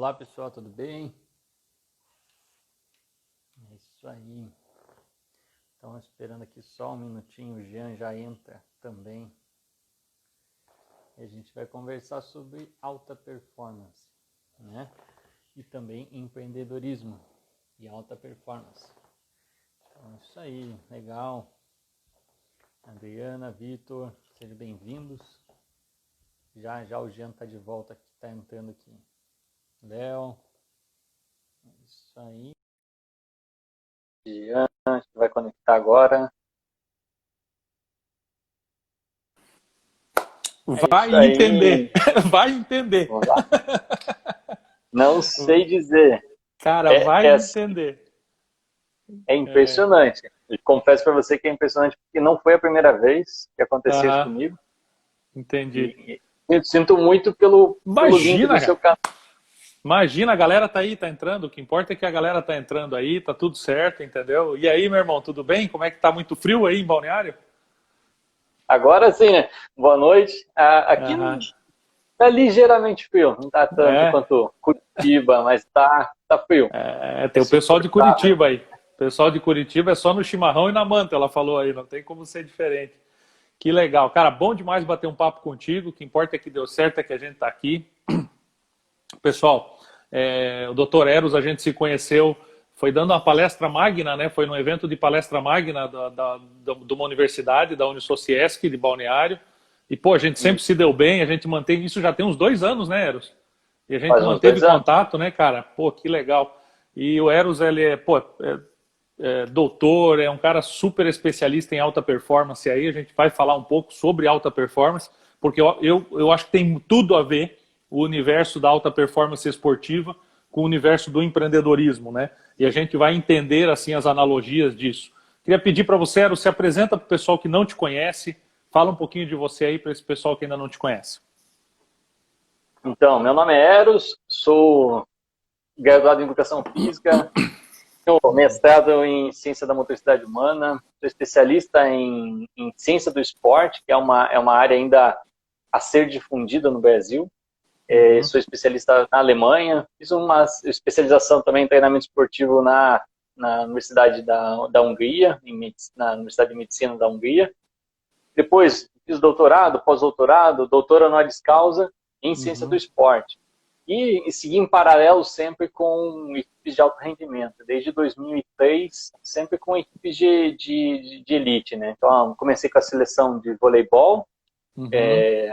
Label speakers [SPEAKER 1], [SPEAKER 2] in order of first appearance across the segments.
[SPEAKER 1] Olá pessoal, tudo bem? É isso aí. Estamos esperando aqui só um minutinho, o Jean já entra também. E a gente vai conversar sobre alta performance, né? E também empreendedorismo e alta performance. Então é isso aí, legal. Adriana, Vitor, sejam bem-vindos. Já o Jean está de volta aqui, está entrando aqui. Léo, isso aí. Jean, a gente vai conectar agora.
[SPEAKER 2] Vai entender, vai entender.
[SPEAKER 1] Vamos lá. Não sei dizer.
[SPEAKER 2] Cara, vai entender.
[SPEAKER 1] É impressionante. Eu confesso para você que é impressionante, porque não foi a primeira vez que aconteceu isso comigo.
[SPEAKER 2] Entendi.
[SPEAKER 1] E eu sinto muito pelo link do seu canal.
[SPEAKER 2] Imagina, a galera tá aí, tá entrando. O que importa é que a galera tá entrando aí, tá tudo certo, entendeu? E aí, meu irmão, tudo bem? Como é que tá? Muito frio aí em Balneário?
[SPEAKER 1] Agora sim, né? Boa noite. Aqui tá ligeiramente frio. Não tá tanto quanto Curitiba, mas tá frio.
[SPEAKER 2] Tem o pessoal de Curitiba aí. O pessoal de Curitiba é só no chimarrão e na manta, ela falou aí. Não tem como ser diferente. Que legal. Cara, bom demais bater um papo contigo. O que importa é que deu certo, é que a gente tá aqui. Pessoal, o Dr. Eros, a gente se conheceu, foi dando uma palestra magna, né? Foi num evento de palestra magna de uma universidade, da Unisociesc, de Balneário. E, pô, a gente sempre se deu bem, a gente mantém, isso já tem uns 2 anos, né, Eros? E a gente manteve contato, né, cara? Pô, que legal. E o Eros, ele é doutor, é um cara super especialista em alta performance aí. A gente vai falar um pouco sobre alta performance, porque eu acho que tem tudo a ver o universo da alta performance esportiva com o universo do empreendedorismo, né? E a gente vai entender, assim, as analogias disso. Queria pedir para você, Eros, se apresenta para o pessoal que não te conhece, fala um pouquinho de você aí para esse pessoal que ainda não te conhece.
[SPEAKER 1] Então, meu nome é Eros, sou graduado em Educação Física, tenho mestrado em Ciência da Motricidade Humana, sou especialista em Ciência do Esporte, que é uma área ainda a ser difundida no Brasil. Sou especialista na Alemanha, fiz uma especialização também em treinamento esportivo na Universidade da Hungria, na Universidade de Medicina da Hungria. Depois fiz doutorado, pós-doutorado, doutor honoris causa em Ciência do Esporte. E segui em paralelo sempre com equipes de alto rendimento. Desde 2003, sempre com equipes de elite, né? Então, comecei com a seleção de voleibol,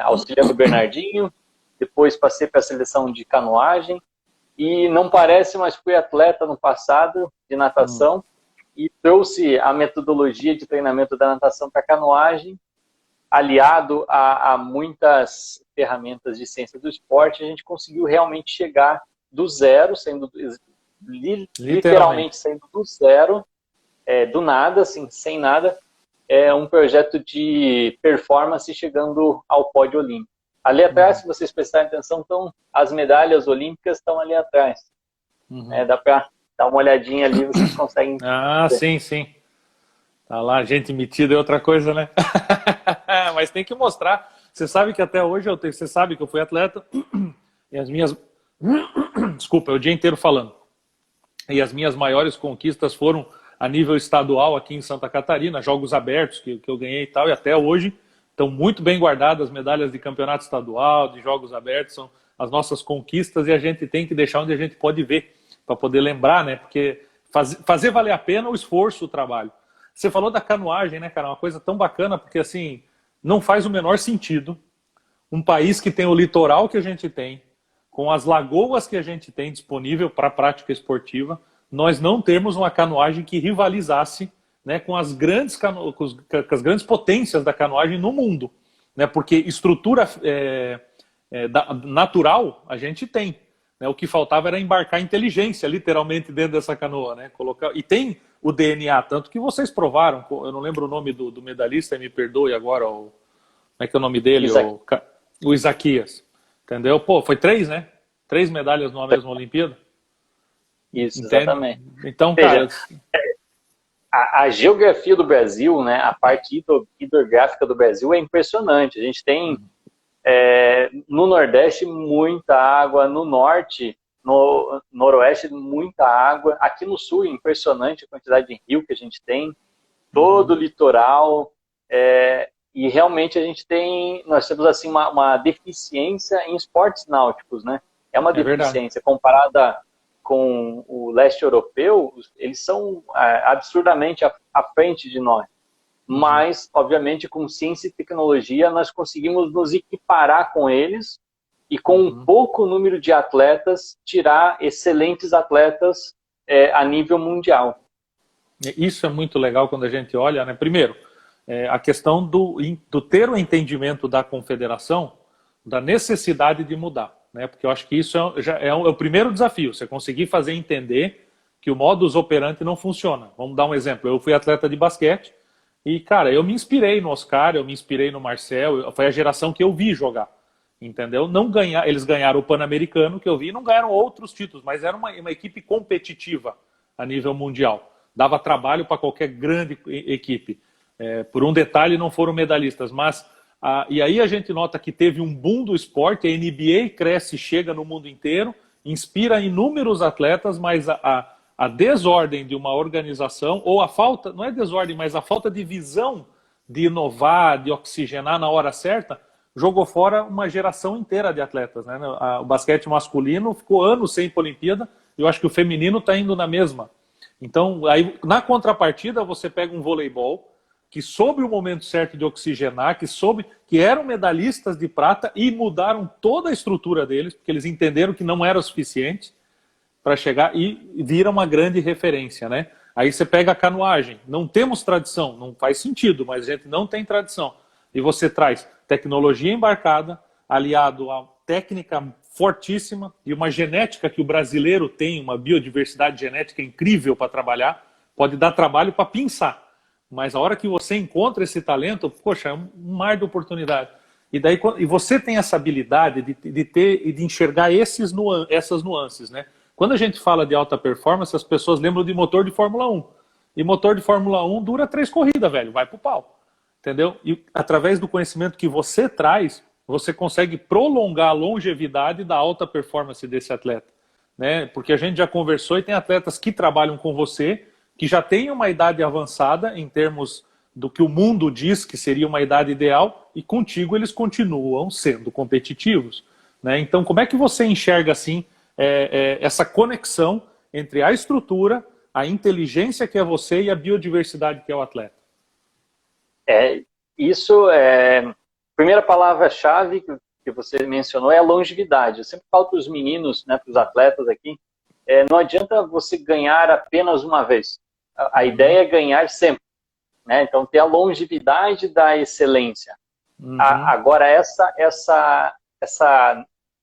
[SPEAKER 1] auxiliando o Bernardinho. Depois passei para a seleção de canoagem e não parece, mas fui atleta no passado de natação e trouxe a metodologia de treinamento da natação para a canoagem, aliado a muitas ferramentas de ciência do esporte. A gente conseguiu realmente chegar do zero, literalmente saindo do zero, do nada, assim, sem nada, um projeto de performance chegando ao pódio olímpico. Ali atrás, se vocês prestarem atenção, as medalhas olímpicas estão ali atrás. Dá para dar uma olhadinha ali, vocês conseguem...
[SPEAKER 2] Sim, sim. Tá lá, gente metida é outra coisa, né? Mas tem que mostrar. Você sabe que até hoje, você sabe que eu fui atleta, e as minhas... Desculpa, é o dia inteiro falando. E as minhas maiores conquistas foram a nível estadual aqui em Santa Catarina, jogos abertos que eu ganhei e tal, e até hoje... Estão muito bem guardadas as medalhas de campeonato estadual, de jogos abertos, são as nossas conquistas e a gente tem que deixar onde a gente pode ver, para poder lembrar, né? Porque fazer valer a pena o esforço, o trabalho. Você falou da canoagem, né, cara? Uma coisa tão bacana, porque assim, não faz o menor sentido um país que tem o litoral que a gente tem, com as lagoas que a gente tem disponível para a prática esportiva, nós não termos uma canoagem que rivalizasse, né, com as grandes potências da canoagem no mundo, né, porque estrutura natural a gente tem, né, o que faltava era embarcar inteligência literalmente dentro dessa canoa, né, e tem o DNA, tanto que vocês provaram, eu não lembro o nome do medalhista, me perdoe agora, como é que é o nome dele? O Isaquias, entendeu? Pô, foi 3, né? 3 medalhas numa mesma Olimpíada.
[SPEAKER 1] Isso, exatamente.
[SPEAKER 2] Então, cara...
[SPEAKER 1] A geografia do Brasil, né, a parte hidrográfica do Brasil é impressionante. A gente tem no Nordeste muita água, no Norte No noroeste, muita água. Aqui no sul, impressionante a quantidade de rio que a gente tem. Todo o litoral. E realmente nós temos assim uma deficiência em esportes náuticos, né? É uma deficiência comparada com o leste europeu, eles são absurdamente à frente de nós. Mas, obviamente, com ciência e tecnologia, nós conseguimos nos equiparar com eles e com um pouco número de atletas, tirar excelentes atletas a nível mundial.
[SPEAKER 2] Isso é muito legal quando a gente olha, né? Primeiro, a questão do ter o entendimento da confederação, da necessidade de mudar, né? Porque eu acho que isso já é o primeiro desafio, você conseguir fazer entender que o modus operandi não funciona. Vamos dar um exemplo, eu fui atleta de basquete e, cara, eu me inspirei no Oscar, eu me inspirei no Marcel, foi a geração que eu vi jogar, entendeu? Eles ganharam o Pan-Americano, que eu vi, e não ganharam outros títulos, mas era uma equipe competitiva a nível mundial. Dava trabalho para qualquer grande equipe. Por um detalhe, não foram medalhistas, mas... e aí a gente nota que teve um boom do esporte, a NBA cresce, chega no mundo inteiro, inspira inúmeros atletas, mas a desordem de uma organização, ou a falta, não é desordem, mas a falta de visão de inovar, de oxigenar na hora certa, jogou fora uma geração inteira de atletas, né? O basquete masculino ficou anos sem Olimpíada, e eu acho que o feminino está indo na mesma. Então, aí, na contrapartida, você pega um voleibol que soube o momento certo de oxigenar, que eram medalhistas de prata e mudaram toda a estrutura deles, porque eles entenderam que não era o suficiente para chegar e viram uma grande referência, né? Aí você pega a canoagem, não temos tradição, não faz sentido, mas a gente não tem tradição. E você traz tecnologia embarcada, aliado a técnica fortíssima e uma genética que o brasileiro tem, uma biodiversidade genética incrível para trabalhar, pode dar trabalho para pinçar. Mas a hora que você encontra esse talento, poxa, é um mar de oportunidade. E você tem essa habilidade de ter e de enxergar essas nuances, né? Quando a gente fala de alta performance, as pessoas lembram de motor de Fórmula 1. E motor de Fórmula 1 dura 3 corridas, velho, vai pro pau. Entendeu? E através do conhecimento que você traz, você consegue prolongar a longevidade da alta performance desse atleta, né? Porque a gente já conversou e tem atletas que trabalham com você, que já têm uma idade avançada em termos do que o mundo diz que seria uma idade ideal, e contigo eles continuam sendo competitivos, né? Então, como é que você enxerga assim essa conexão entre a estrutura, a inteligência que é você e a biodiversidade que é o atleta?
[SPEAKER 1] A primeira palavra-chave que você mencionou é a longevidade. Eu sempre falo para os meninos, né, para os atletas aqui, não adianta você ganhar apenas uma vez. A ideia é ganhar sempre, né? Então, ter a longevidade da excelência. Agora, essa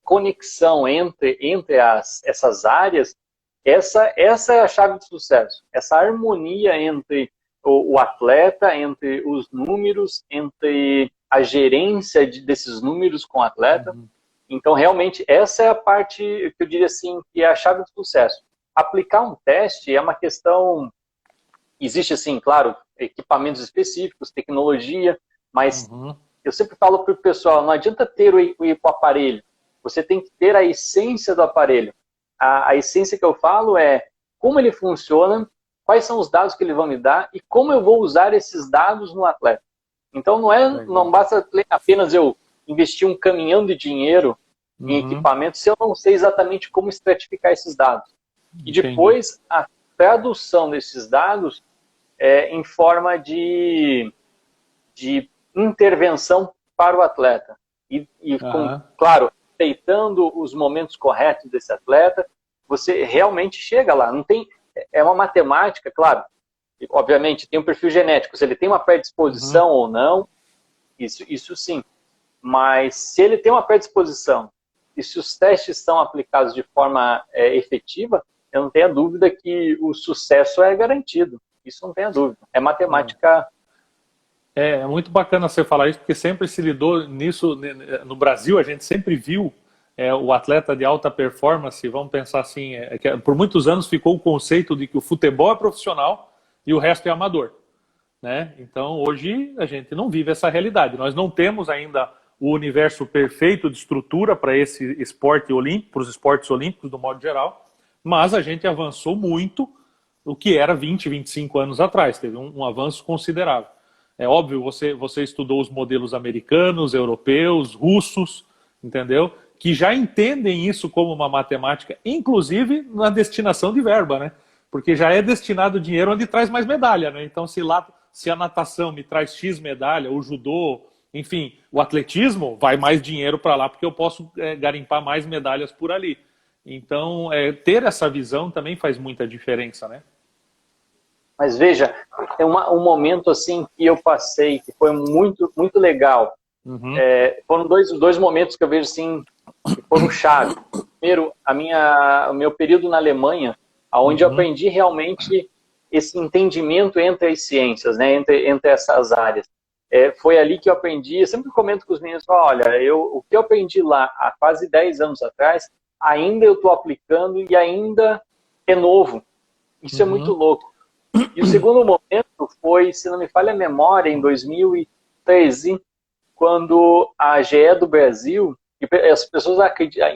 [SPEAKER 1] conexão entre essas áreas, essa é a chave de sucesso. Essa harmonia entre o atleta, entre os números, entre a gerência desses números com o atleta. Então, realmente, essa é a parte que eu diria assim, que é a chave do sucesso. Aplicar um teste é uma questão... Existe, assim, claro, equipamentos específicos, tecnologia, mas eu sempre falo para o pessoal, não adianta ter o aparelho, você tem que ter a essência do aparelho. A essência que eu falo é como ele funciona, quais são os dados que ele vai me dar e como eu vou usar esses dados no atleta. Então, não basta apenas eu investir um caminhão de dinheiro em equipamento se eu não sei exatamente como estratificar esses dados. E depois, a tradução desses dados em forma de intervenção para o atleta. Claro, respeitando os momentos corretos desse atleta, você realmente chega lá. Não tem, é uma matemática, claro. Obviamente, tem um perfil genético. Se ele tem uma predisposição ou não, isso sim. Mas se ele tem uma predisposição e se os testes são aplicados de forma efetiva, eu não tenho dúvida que o sucesso é garantido. Isso não tenho dúvida. É matemática.
[SPEAKER 2] É muito bacana você falar isso, porque sempre se lidou nisso. No Brasil, a gente sempre viu o atleta de alta performance, vamos pensar assim, que por muitos anos ficou o conceito de que o futebol é profissional e o resto é amador, né? Então, hoje, a gente não vive essa realidade. Nós não temos ainda o universo perfeito de estrutura para esse esporte olímpico, para os esportes olímpicos do modo geral, mas a gente avançou muito o que era 20, 25 anos atrás, teve um avanço considerável. É óbvio, você estudou os modelos americanos, europeus, russos, entendeu? Que já entendem isso como uma matemática, inclusive na destinação de verba, né? Porque já é destinado dinheiro onde traz mais medalha, né? Então, se a natação me traz X medalha, o judô, enfim, o atletismo, vai mais dinheiro para lá, porque eu posso garimpar mais medalhas por ali. Então, ter essa visão também faz muita diferença, né?
[SPEAKER 1] Mas veja, é um momento assim que eu passei, que foi muito, muito legal.
[SPEAKER 2] Uhum.
[SPEAKER 1] Foram dois momentos que eu vejo assim, que foram chave. Primeiro, o meu período na Alemanha, onde eu aprendi realmente esse entendimento entre as ciências, né, entre essas áreas. Foi ali que eu aprendi, eu sempre comento com os meninos, olha, o que eu aprendi lá há quase 10 anos atrás, ainda eu estou aplicando e ainda é novo. Isso é muito louco. E o segundo momento foi, se não me falha a memória, em 2013, quando a GE do Brasil, as pessoas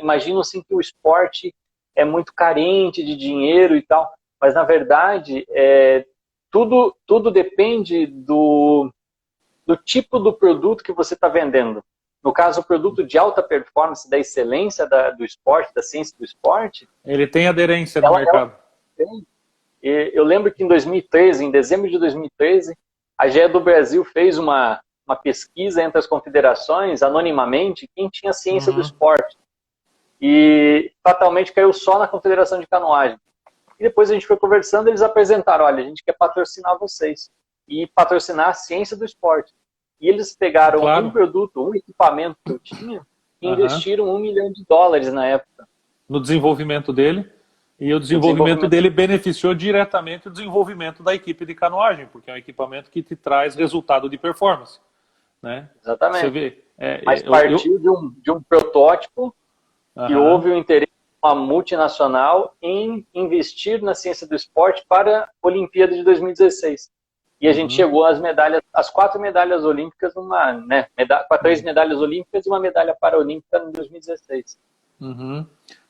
[SPEAKER 1] imaginam assim que o esporte é muito carente de dinheiro e tal, mas na verdade tudo depende do tipo do produto que você está vendendo. No caso, o produto de alta performance, da excelência do esporte, da ciência do esporte,
[SPEAKER 2] ele tem aderência no mercado.
[SPEAKER 1] Eu lembro que em 2013, em dezembro de 2013, a GE do Brasil fez uma pesquisa entre as confederações, anonimamente, quem tinha ciência do esporte. E fatalmente caiu só na Confederação de Canoagem. E depois a gente foi conversando, eles apresentaram, olha, a gente quer patrocinar vocês. E patrocinar a ciência do esporte. E eles pegaram um produto, um equipamento que eu tinha, e investiram $1 milhão na época.
[SPEAKER 2] No desenvolvimento dele. E o desenvolvimento dele beneficiou diretamente o desenvolvimento da equipe de canoagem, porque é um equipamento que te traz resultado de performance. Né?
[SPEAKER 1] Exatamente.
[SPEAKER 2] Você vê,
[SPEAKER 1] mas partiu de um protótipo que houve o interesse de uma multinacional em investir na ciência do esporte para a Olimpíada de 2016. E a gente chegou às medalhas, às 4 medalhas olímpicas, com 3 medalhas olímpicas e uma medalha paralímpica em 2016.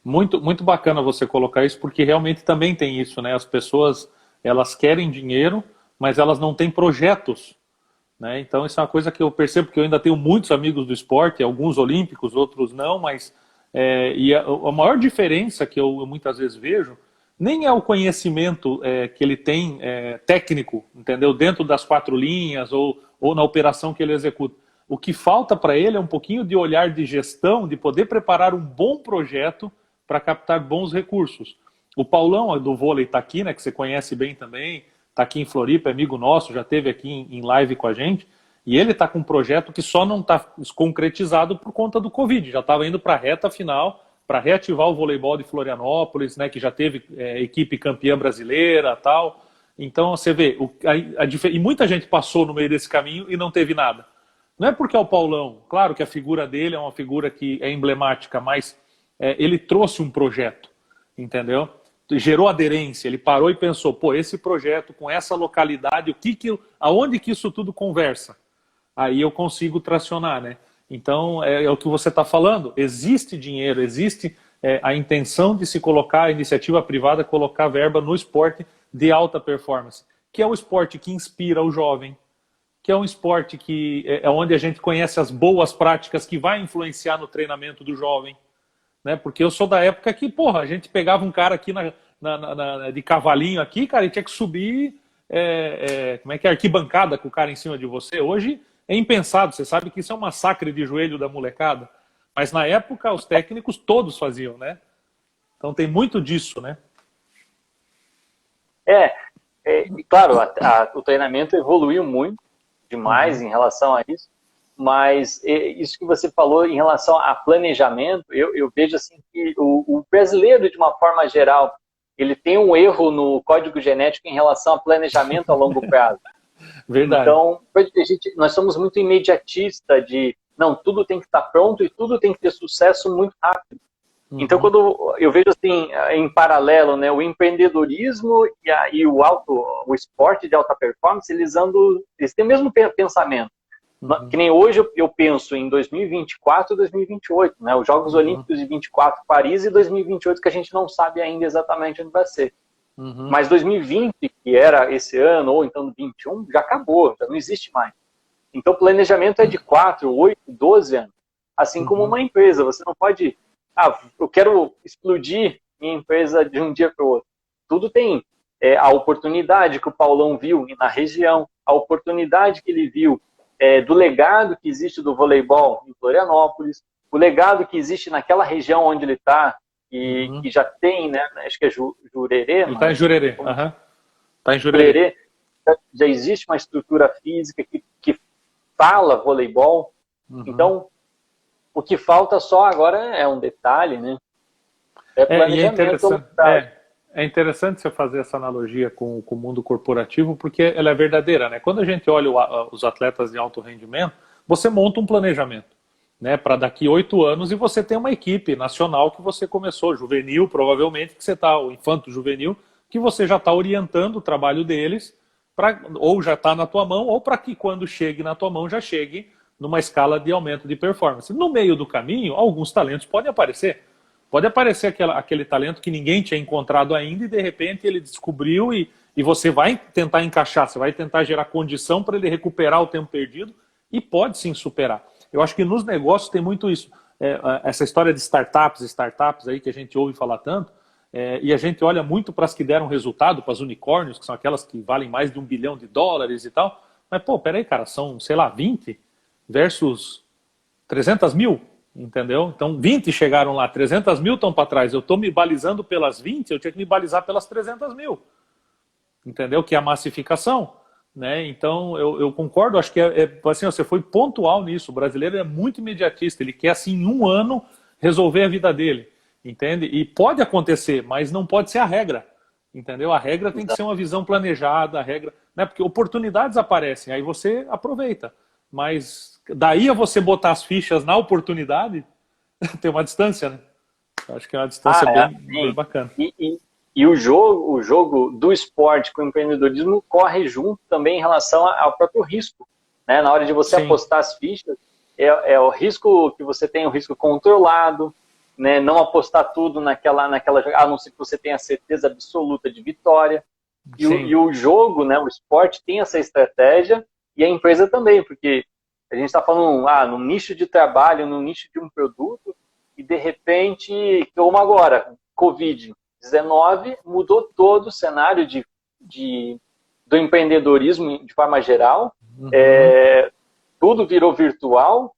[SPEAKER 2] Muito, muito bacana você colocar isso, porque realmente também tem isso, né? As pessoas, elas querem dinheiro, mas elas não têm projetos, né? Então isso é uma coisa que eu percebo, que eu ainda tenho muitos amigos do esporte, alguns olímpicos, outros não, mas a maior diferença que eu muitas vezes vejo, nem é o conhecimento que ele tem técnico, entendeu? Dentro das 4 linhas ou na operação que ele executa. O que falta para ele é um pouquinho de olhar de gestão, de poder preparar um bom projeto para captar bons recursos. O Paulão do vôlei está aqui, né, que você conhece bem também, está aqui em Floripa, é amigo nosso, já esteve aqui em live com a gente, e ele está com um projeto que só não está concretizado por conta do Covid, já estava indo para a reta final, para reativar o voleibol de Florianópolis, né, que já teve equipe campeã brasileira e tal. Então você vê, e muita gente passou no meio desse caminho e não teve nada. Não é porque é o Paulão, claro que a figura dele é uma figura que é emblemática, mas ele trouxe um projeto, entendeu? Gerou aderência, ele parou e pensou, pô, esse projeto com essa localidade, aonde que isso tudo conversa? Aí eu consigo tracionar, né? Então, é o que você está falando, existe dinheiro, existe a intenção de se colocar, a iniciativa privada, colocar verba no esporte de alta performance, que é o esporte que inspira o jovem, que é um esporte que é onde a gente conhece as boas práticas que vai influenciar no treinamento do jovem, né? Porque eu sou da época que, porra, a gente pegava um cara aqui de cavalinho aqui, cara, e tinha que subir, como é que é, arquibancada com o cara em cima de você. Hoje é impensado, você sabe que isso é um massacre de joelho da molecada, mas na época os técnicos todos faziam, né? Então tem muito disso, né?
[SPEAKER 1] Claro, o treinamento evoluiu muito, demais em relação a isso, mas isso que você falou em relação a planejamento, eu vejo assim que o brasileiro, de uma forma geral, ele tem um erro no código genético em relação a planejamento a longo prazo.
[SPEAKER 2] Verdade.
[SPEAKER 1] Então, nós somos muito imediatista de, não, tudo tem que estar pronto e tudo tem que ter sucesso muito rápido. Então, quando eu vejo assim, em paralelo, né, o empreendedorismo e o esporte de alta performance, eles têm o mesmo pensamento. Que nem hoje eu penso em 2024 e 2028, né? Os Jogos Olímpicos de 24 Paris e 2028 que a gente não sabe ainda exatamente onde vai ser. Mas 2020, que era esse ano, ou então 21, já acabou, já não existe mais. Então o planejamento é de 4, 8, 12 anos. Assim como uma empresa, você não pode... eu quero explodir minha empresa de um dia para o outro. Tudo tem a oportunidade que o Paulão viu na região, a oportunidade que ele viu do legado que existe do voleibol em Florianópolis, o legado que existe naquela região onde ele está, que já tem, né? Acho que é Jurerê.
[SPEAKER 2] Ele está em Jurerê. Está em Jurerê.
[SPEAKER 1] Já existe uma estrutura física que fala voleibol. Então, o que falta só agora é um detalhe, né?
[SPEAKER 2] É interessante você fazer essa analogia com o mundo corporativo, porque ela é verdadeira, né? Quando a gente olha os atletas de alto rendimento, você monta um planejamento, né, para daqui 8 anos, e você tem uma equipe nacional que você começou, juvenil, provavelmente, que você está, o infanto-juvenil, que você já está orientando o trabalho deles, ou já está na tua mão, ou para que quando chegue na tua mão, já chegue numa escala de aumento de performance. No meio do caminho, alguns talentos podem aparecer. Pode aparecer aquele talento que ninguém tinha encontrado ainda e de repente ele descobriu e você vai tentar encaixar, você vai tentar gerar condição para ele recuperar o tempo perdido e pode sim superar. Eu acho que nos negócios tem muito isso. Essa história de startups aí que a gente ouve falar tanto, e a gente olha muito para as que deram resultado, para as unicórnios, que são aquelas que valem mais de $1 bilhão e tal. Mas, pô, peraí, cara, são, sei lá, 20 versus 300 mil. Entendeu? Então 20 chegaram lá, 300 mil estão para trás. Eu estou me balizando pelas 20, eu tinha que me balizar pelas 300 mil. Entendeu? Que é a massificação. Né? Então eu concordo, acho que assim, você foi pontual nisso. O brasileiro é muito imediatista, ele quer assim em 1 ano resolver a vida dele. Entende? E pode acontecer, mas não pode ser a regra. Entendeu? A regra tem que ser uma visão planejada, a regra, né? Porque oportunidades aparecem, aí você aproveita. Mas daí a você botar as fichas na oportunidade, tem uma distância, né? Acho que é uma distância bem bacana.
[SPEAKER 1] E o jogo do esporte com o empreendedorismo corre junto também em relação ao próprio risco. Né? Na hora de você apostar as fichas, é o risco que você tem, o risco controlado, né? Não apostar tudo naquela a não ser que você tenha certeza absoluta de vitória. E o jogo, né? O esporte tem essa estratégia e a empresa também, porque a gente está falando no nicho de trabalho, no nicho de um produto, e de repente, como agora, Covid-19 mudou todo o cenário do empreendedorismo de forma geral, tudo virou virtual,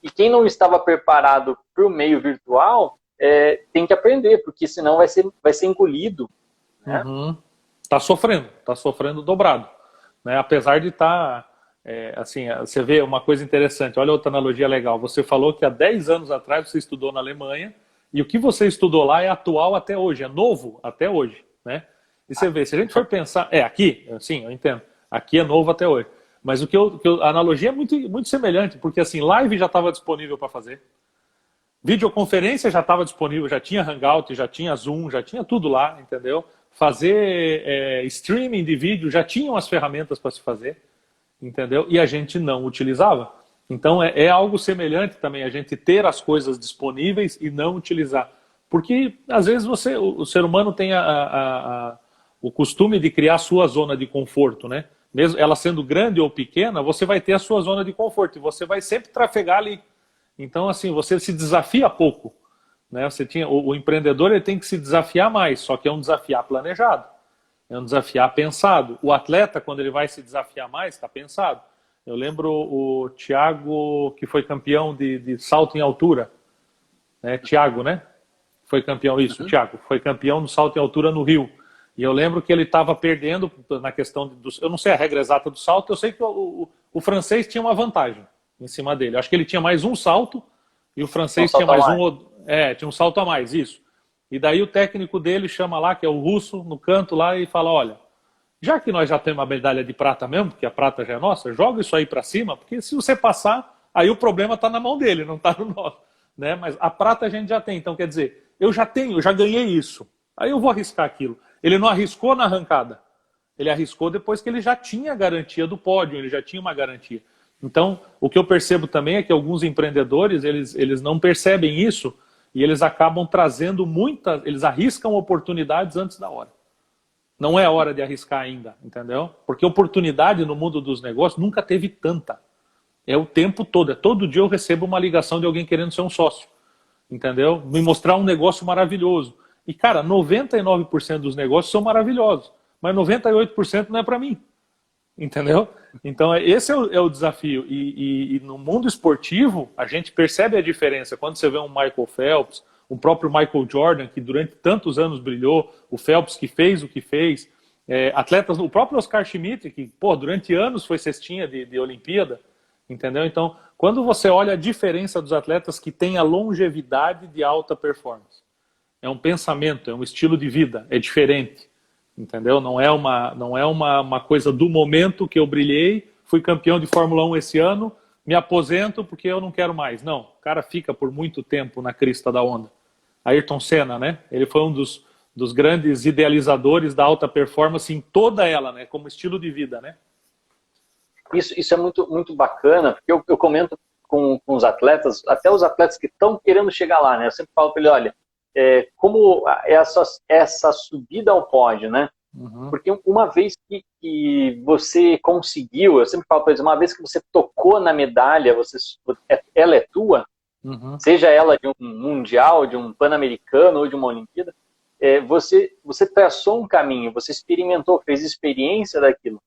[SPEAKER 1] e quem não estava preparado para o meio virtual tem que aprender, porque senão vai ser engolido. Né?
[SPEAKER 2] Tá sofrendo dobrado. Né? Apesar de estar... assim, você vê uma coisa interessante, olha outra analogia legal. Você falou que há 10 anos atrás você estudou na Alemanha e o que você estudou lá é atual até hoje, é novo até hoje, né? E você vê, se a gente for pensar, aqui, sim, eu entendo, aqui é novo até hoje, mas a analogia é muito, muito semelhante, porque assim, live já estava disponível para fazer, videoconferência já estava disponível, já tinha Hangout, já tinha Zoom, já tinha tudo lá, entendeu? Fazer streaming de vídeo, já tinham as ferramentas para se fazer. Entendeu? E a gente não utilizava. Então é algo semelhante também, a gente ter as coisas disponíveis e não utilizar. Porque às vezes o ser humano tem o costume de criar a sua zona de conforto, né? Mesmo ela sendo grande ou pequena, você vai ter a sua zona de conforto e você vai sempre trafegar ali. Então assim, você se desafia pouco. Né? O empreendedor ele tem que se desafiar mais, só que é um desafiar planejado. É um desafiar pensado. O atleta, quando ele vai se desafiar mais, está pensado. Eu lembro o Thiago, que foi campeão de salto em altura. Thiago, né? Foi campeão, isso, Thiago. Foi campeão no salto em altura no Rio. E eu lembro que ele estava perdendo na questão eu não sei a regra exata do salto, eu sei que o francês tinha uma vantagem em cima dele. Eu acho que ele tinha mais um salto e o francês tinha mais tinha um salto a mais, isso. E daí o técnico dele chama lá, que é o russo, no canto lá, e fala, olha, já que nós já temos uma medalha de prata mesmo, porque a prata já é nossa, joga isso aí para cima, porque se você passar, aí o problema está na mão dele, não está no nosso. Né? Mas a prata a gente já tem, então quer dizer, eu já ganhei isso, aí eu vou arriscar aquilo. Ele não arriscou na arrancada, ele arriscou depois que ele já tinha a garantia do pódio, ele já tinha uma garantia. Então, o que eu percebo também é que alguns empreendedores, eles não percebem isso e eles acabam trazendo eles arriscam oportunidades antes da hora. Não é hora de arriscar ainda, entendeu? Porque oportunidade no mundo dos negócios nunca teve tanta. É o tempo todo, todo dia eu recebo uma ligação de alguém querendo ser um sócio, entendeu? Me mostrar um negócio maravilhoso. E, cara, 99% dos negócios são maravilhosos, mas 98% não é para mim, entendeu? Então, esse é o desafio. E no mundo esportivo, a gente percebe a diferença. Quando você vê um Michael Phelps, o próprio Michael Jordan, que durante tantos anos brilhou, o Phelps que fez o que fez, atletas, o próprio Oscar Schmidt, que pô, durante anos foi cestinha de Olimpíada, entendeu? Então, quando você olha a diferença dos atletas que têm a longevidade de alta performance, é um pensamento, é um estilo de vida, é diferente, entendeu? Não é uma coisa do momento que eu brilhei, fui campeão de Fórmula 1 esse ano, me aposento porque eu não quero mais. Não, o cara fica por muito tempo na crista da onda. Ayrton Senna, né? Ele foi um dos grandes idealizadores da alta performance em toda ela, né? Como estilo de vida, né?
[SPEAKER 1] Isso é muito, muito bacana, porque eu comento com os atletas, até os atletas que estão querendo chegar lá, né? Eu sempre falo para ele, olha, como essa subida ao pódio, né? Uhum. Porque uma vez que você conseguiu, eu sempre falo para eles, uma vez que você tocou na medalha, ela é tua, uhum. Seja ela de um mundial, de um pan-americano ou de uma Olimpíada, você traçou um caminho, você experimentou, fez experiência daquilo.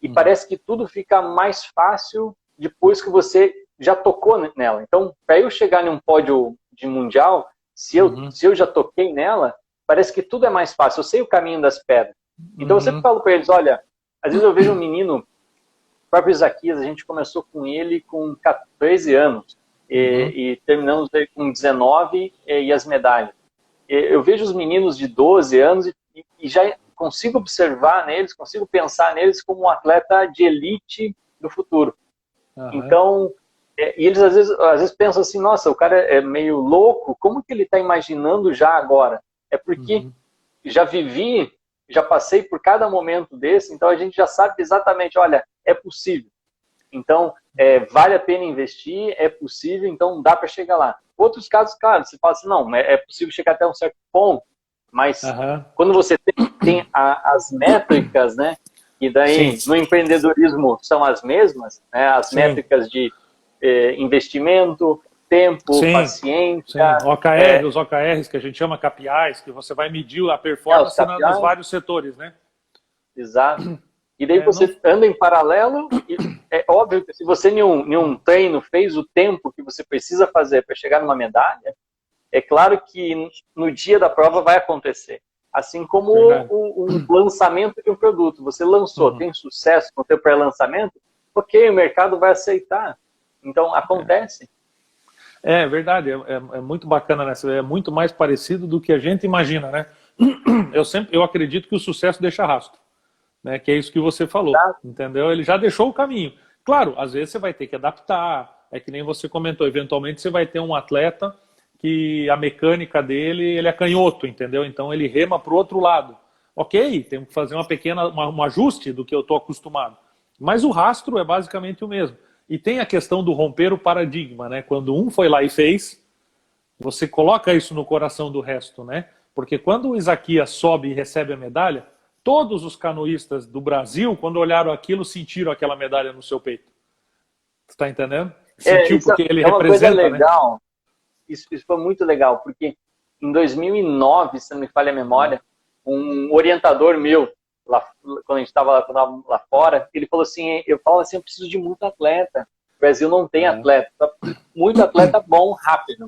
[SPEAKER 1] E parece que tudo fica mais fácil depois que você já tocou nela. Então, para eu chegar em um pódio de mundial, se eu já toquei nela, parece que tudo é mais fácil. Eu sei o caminho das pedras. Então, eu sempre falo para eles, olha, às vezes eu vejo um menino, o próprio Isaquias, a gente começou com ele com 14 anos e terminamos com 19 e as medalhas. Eu vejo os meninos de 12 anos e já consigo observar neles, consigo pensar neles como um atleta de elite do futuro. Uhum. Então, e eles às vezes pensam assim, nossa, o cara é meio louco, como que ele está imaginando já agora? É porque já vivi, já passei por cada momento desse, então a gente já sabe exatamente, olha, é possível. Então, vale a pena investir, é possível, então dá para chegar lá. Outros casos, claro, você fala assim, não, é possível chegar até um certo ponto, mas quando você tem as métricas, né? E daí no empreendedorismo são as mesmas, né? As métricas de investimento, tempo, paciência.
[SPEAKER 2] Os OKRs, que a gente chama KPIs, que você vai medir a performance nos vários setores, né?
[SPEAKER 1] Exato. E daí você anda em paralelo, e é óbvio que se você em um treino fez o tempo que você precisa fazer para chegar numa medalha, é claro que no dia da prova vai acontecer. Assim como o lançamento de um produto. Você lançou, tem sucesso no seu pré-lançamento, ok, o mercado vai aceitar. Então, acontece.
[SPEAKER 2] É verdade, é muito bacana, né? É muito mais parecido do que a gente imagina, né? Eu acredito que o sucesso deixa rastro, né? Que é isso que você falou, entendeu? Ele já deixou o caminho. Claro, às vezes você vai ter que adaptar, é que nem você comentou, eventualmente você vai ter um atleta que a mecânica dele, ele é canhoto, entendeu? Então ele rema para o outro lado. Ok, temos que fazer um ajuste do que eu estou acostumado. Mas o rastro é basicamente o mesmo. E tem a questão do romper o paradigma, né? Quando um foi lá e fez, você coloca isso no coração do resto, né? Porque quando o Isaquias sobe e recebe a medalha, todos os canoístas do Brasil, quando olharam aquilo, sentiram aquela medalha no seu peito. Você está entendendo? Sentiu porque ele representa,
[SPEAKER 1] coisa legal. Né? Isso foi muito legal, porque em 2009, se não me falha a memória, um orientador meu, quando a gente estava lá fora, ele falou assim, eu preciso de muito atleta. O Brasil não tem atleta, muito atleta bom, rápido.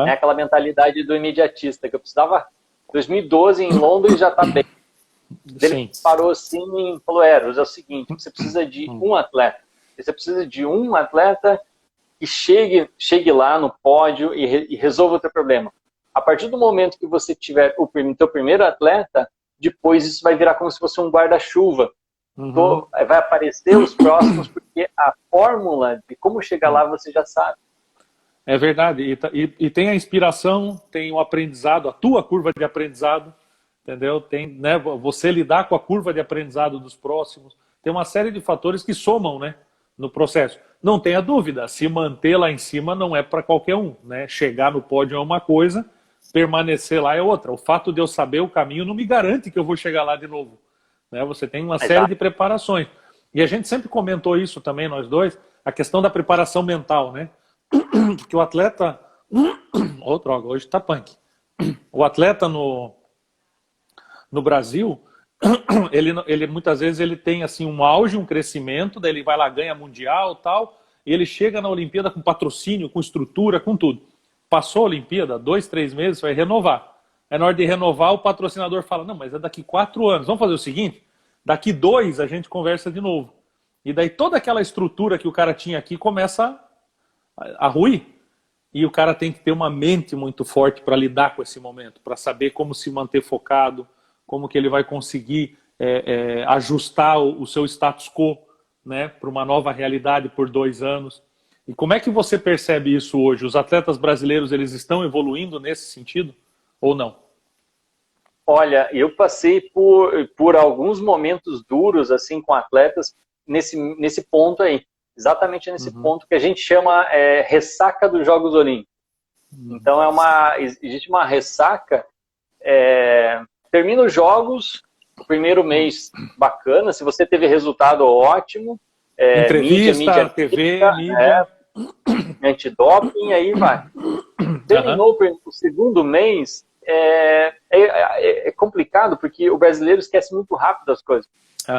[SPEAKER 1] É aquela mentalidade do imediatista, que eu precisava, 2012, em Londres, já está bem. Ele parou assim e falou, Eros, é o seguinte, você precisa de um atleta. Você precisa de um atleta que chegue lá no pódio e resolva o teu problema. A partir do momento que você tiver o teu primeiro atleta, depois isso vai virar como se fosse um guarda-chuva. Vai aparecer os próximos, porque a fórmula de como chegar lá você já sabe.
[SPEAKER 2] É verdade. E tem a inspiração, tem o aprendizado, a tua curva de aprendizado, entendeu? Tem, né, você lidar com a curva de aprendizado dos próximos. Tem uma série de fatores que somam, né? no processo. Não tenha dúvida, se manter lá em cima não é para qualquer um, né? Chegar no pódio é uma coisa, permanecer lá é outra. O fato de eu saber o caminho não me garante que eu vou chegar lá de novo, né? Você tem uma série de preparações. E a gente sempre comentou isso também, nós dois, a questão da preparação mental, né? Que o atleta... Oh, droga, hoje tá punk. O atleta no Brasil, ele muitas vezes ele tem assim um auge, um crescimento, daí ele vai lá, ganha mundial e tal, e ele chega na Olimpíada com patrocínio, com estrutura, com tudo. Passou a Olimpíada, 2, 3 meses, vai renovar. Aí na hora de renovar, o patrocinador fala, não, mas é daqui 4 anos, vamos fazer o seguinte, daqui 2 a gente conversa de novo. E daí toda aquela estrutura que o cara tinha aqui começa a ruir. E o cara tem que ter uma mente muito forte para lidar com esse momento, para saber como se manter focado, como que ele vai conseguir ajustar o seu status quo, né, para uma nova realidade por 2 anos. E como é que você percebe isso hoje? Os atletas brasileiros, eles estão evoluindo nesse sentido ou não?
[SPEAKER 1] Olha, eu passei por alguns momentos duros assim com atletas nesse ponto aí. Exatamente nesse ponto que a gente chama ressaca dos Jogos Olímpicos. Então existe uma ressaca, termina os Jogos, o primeiro mês bacana, se você teve resultado ótimo,
[SPEAKER 2] entrevista, mídia, TV, mídia,
[SPEAKER 1] antidoping, aí vai. Terminou o segundo mês, é complicado, porque o brasileiro esquece muito rápido as coisas,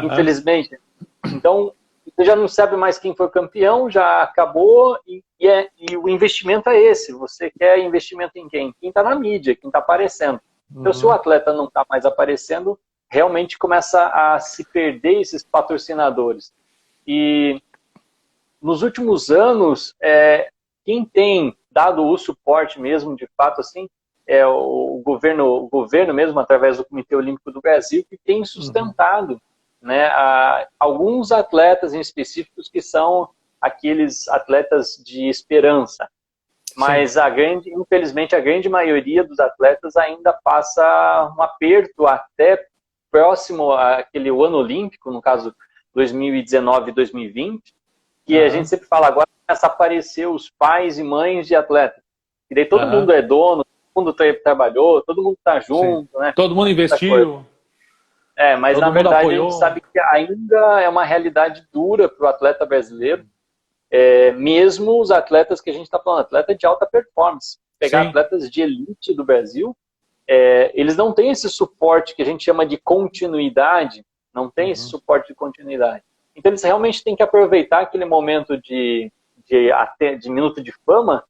[SPEAKER 1] infelizmente. Então, você já não sabe mais quem foi campeão, já acabou, e o investimento é esse. Você quer investimento em quem? Quem está na mídia, quem está aparecendo. Então, se o atleta não está mais aparecendo, realmente começa a se perder esses patrocinadores. E nos últimos anos, quem tem dado o suporte mesmo, de fato, assim, é o governo mesmo, através do Comitê Olímpico do Brasil, que tem sustentado né, alguns atletas em específicos que são aqueles atletas de esperança. Mas infelizmente a grande maioria dos atletas ainda passa um aperto até próximo àquele ano olímpico, no caso 2019 e 2020, que a gente sempre fala, agora começa a aparecer os pais e mães de atletas. E daí todo mundo é dono, todo mundo trabalhou, todo mundo está junto. Né?
[SPEAKER 2] Todo mundo investiu.
[SPEAKER 1] Mas
[SPEAKER 2] todo
[SPEAKER 1] na verdade
[SPEAKER 2] apoiou.
[SPEAKER 1] A gente sabe que ainda é uma realidade dura para o atleta brasileiro, mesmo os atletas que a gente está falando, atleta de alta performance. Pegar atletas de elite do Brasil, eles não têm esse suporte que a gente chama de continuidade, não tem esse suporte de continuidade. Então eles realmente têm que aproveitar aquele momento de minuto de fama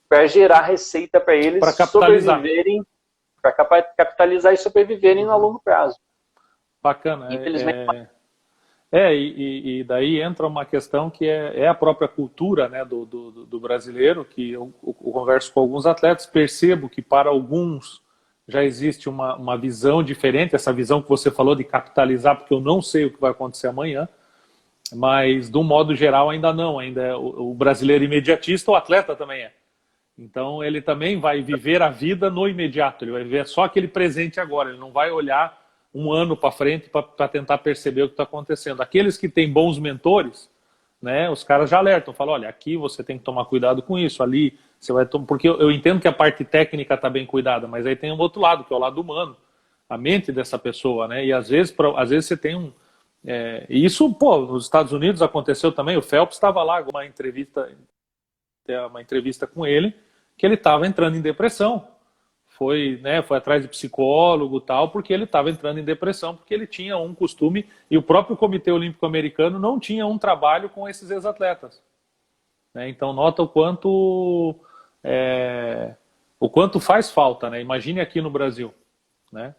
[SPEAKER 1] para gerar receita para eles sobreviverem, para capitalizar e sobreviverem a longo prazo.
[SPEAKER 2] Bacana.
[SPEAKER 1] Infelizmente.
[SPEAKER 2] E daí entra uma questão que é a própria cultura, né, do brasileiro, que eu converso com alguns atletas, percebo que para alguns já existe uma visão diferente, essa visão que você falou de capitalizar, porque eu não sei o que vai acontecer amanhã, mas de um modo geral ainda não, ainda é o brasileiro imediatista, o atleta também é. Então ele também vai viver a vida no imediato, ele vai viver só aquele presente agora, ele não vai olhar um ano para frente para tentar perceber o que está acontecendo. Aqueles que têm bons mentores, né, os caras já alertam, falam, olha, aqui você tem que tomar cuidado com isso, ali você vai tomar... Porque eu entendo que a parte técnica está bem cuidada, mas aí tem um outro lado, que é o lado humano, a mente dessa pessoa, né, e às vezes você tem e isso, nos Estados Unidos aconteceu também, o Phelps estava lá, uma entrevista com ele, que ele estava entrando em depressão. Foi atrás de psicólogo e tal, porque ele estava entrando em depressão, porque ele tinha um costume, e o próprio Comitê Olímpico Americano não tinha um trabalho com esses ex-atletas. Então nota o quanto faz falta, né? Imagine aqui no Brasil. Né?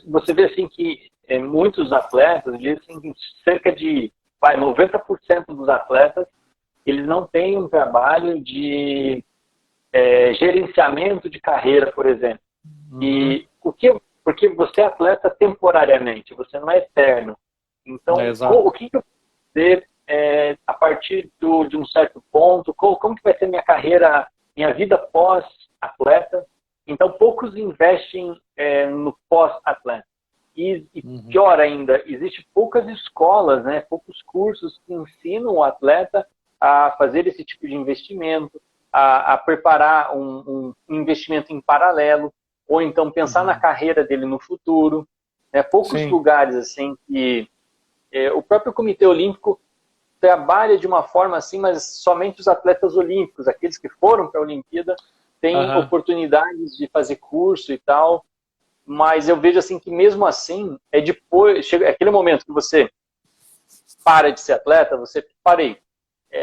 [SPEAKER 1] Você vê assim que muitos atletas, dizem que cerca de 90% dos atletas, eles não têm um trabalho de gerenciamento de carreira, por exemplo. E porque você é atleta temporariamente, você não é eterno. Então, o que eu vou fazer a partir de um certo ponto? Como que vai ser minha carreira, minha vida pós-atleta? Então, poucos investem no pós-atleta. E pior ainda, existe poucas escolas, né, poucos cursos que ensinam o atleta a fazer esse tipo de investimento, a preparar um investimento em paralelo, ou então pensar na carreira dele no futuro. Né? Poucos
[SPEAKER 2] Sim.
[SPEAKER 1] lugares assim que o próprio Comitê Olímpico trabalha de uma forma assim, mas somente os atletas olímpicos, aqueles que foram para a Olimpíada, têm oportunidades de fazer curso e tal. Mas eu vejo assim que mesmo assim, depois, chega aquele momento que você para de ser atleta, você parei.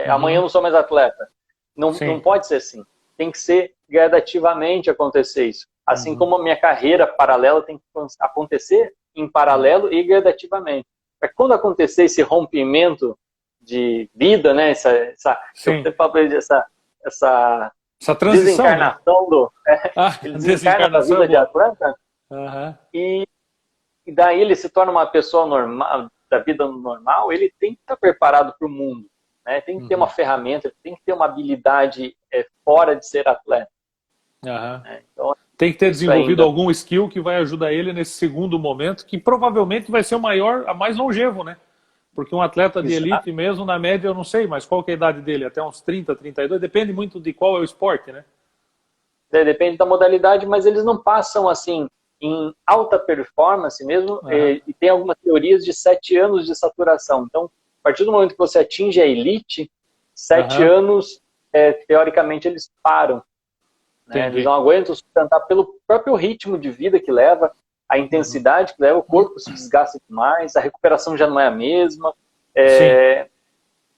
[SPEAKER 1] Amanhã eu não sou mais atleta. Não pode ser assim. Tem que ser gradativamente acontecer isso. Assim como a minha carreira paralela tem que acontecer em paralelo e gradativamente. Para quando acontecer esse rompimento de vida, né? Essa
[SPEAKER 2] transição,
[SPEAKER 1] desencarnação desencarna da vida de atleta, e daí ele se torna uma pessoa normal, da vida normal, ele tem que estar preparado para o mundo, né? Tem que ter uma ferramenta, tem que ter uma habilidade fora de ser atleta.
[SPEAKER 2] Então, tem que ter desenvolvido algum skill que vai ajudar ele nesse segundo momento, que provavelmente vai ser a mais longevo, né? Porque um atleta de elite mesmo, na média, eu não sei, mas qual que é a idade dele? Até uns 30, 32? Depende muito de qual é o esporte, né?
[SPEAKER 1] Depende da modalidade, mas eles não passam assim em alta performance mesmo, e tem algumas teorias de 7 anos de saturação. Então, a partir do momento que você atinge a elite, 7 anos, teoricamente, eles param. Né? Eles não aguentam sustentar pelo próprio ritmo de vida que leva, a intensidade que leva, o corpo se desgasta demais, a recuperação já não é a mesma.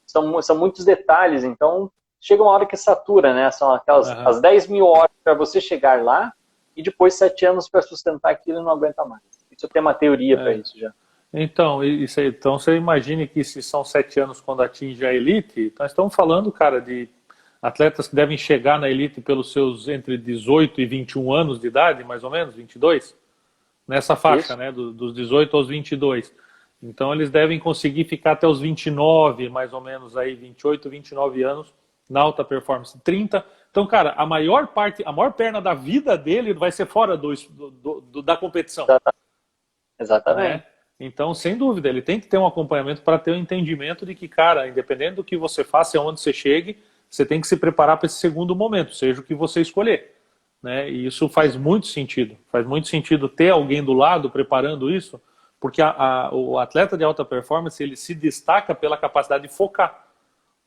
[SPEAKER 1] São muitos detalhes, então chega uma hora que satura, né? São aquelas as 10 mil horas para você chegar lá e depois 7 anos para sustentar aquilo e não aguenta mais. Isso tem uma teoria para isso já.
[SPEAKER 2] Então, então você imagine que se são 7 anos quando atinge a elite, nós estamos falando, cara, de atletas que devem chegar na elite pelos seus entre 18 e 21 anos de idade, mais ou menos, 22? Nessa faixa, né, dos 18 aos 22. Então eles devem conseguir ficar até os 29, mais ou menos aí, 28, 29 anos na alta performance. 30. Então, cara, a maior perna da vida dele vai ser fora da competição.
[SPEAKER 1] Exatamente.
[SPEAKER 2] Né? Então, sem dúvida, ele tem que ter um acompanhamento para ter um entendimento de que, cara, independente do que você faça e aonde você chegue, você tem que se preparar para esse segundo momento, seja o que você escolher. Né? E isso faz muito sentido. Faz muito sentido ter alguém do lado preparando isso, porque o atleta de alta performance ele se destaca pela capacidade de focar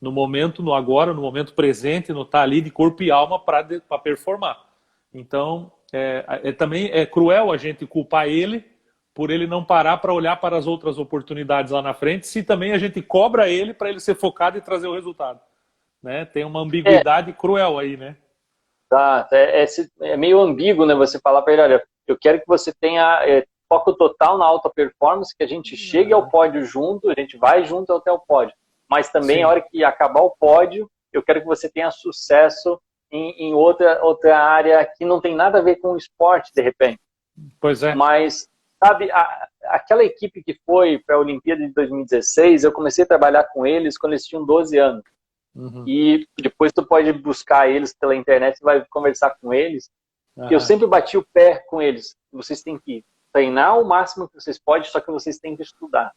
[SPEAKER 2] no momento, no agora, no momento presente, no estar ali de corpo e alma para performar. Então, também é cruel a gente culpar ele por ele não parar para olhar para as outras oportunidades lá na frente, se também a gente cobra ele para ele ser focado e trazer o resultado. Né? Tem uma ambiguidade cruel aí, né?
[SPEAKER 1] Tá, é meio ambíguo, né? Você falar para ele, olha, eu quero que você tenha foco total na alta performance, que a gente chegue ao pódio junto, a gente vai junto até o pódio. Mas também, a hora que acabar o pódio, eu quero que você tenha sucesso em outra área que não tem nada a ver com o esporte, de repente.
[SPEAKER 2] Pois é.
[SPEAKER 1] Mas, sabe, aquela equipe que foi para a Olimpíada de 2016, eu comecei a trabalhar com eles quando eles tinham 12 anos. E depois tu pode buscar eles pela internet, vai conversar com eles. Eu sempre bati o pé com eles. Vocês têm que treinar o máximo que vocês podem, só que vocês têm que estudar.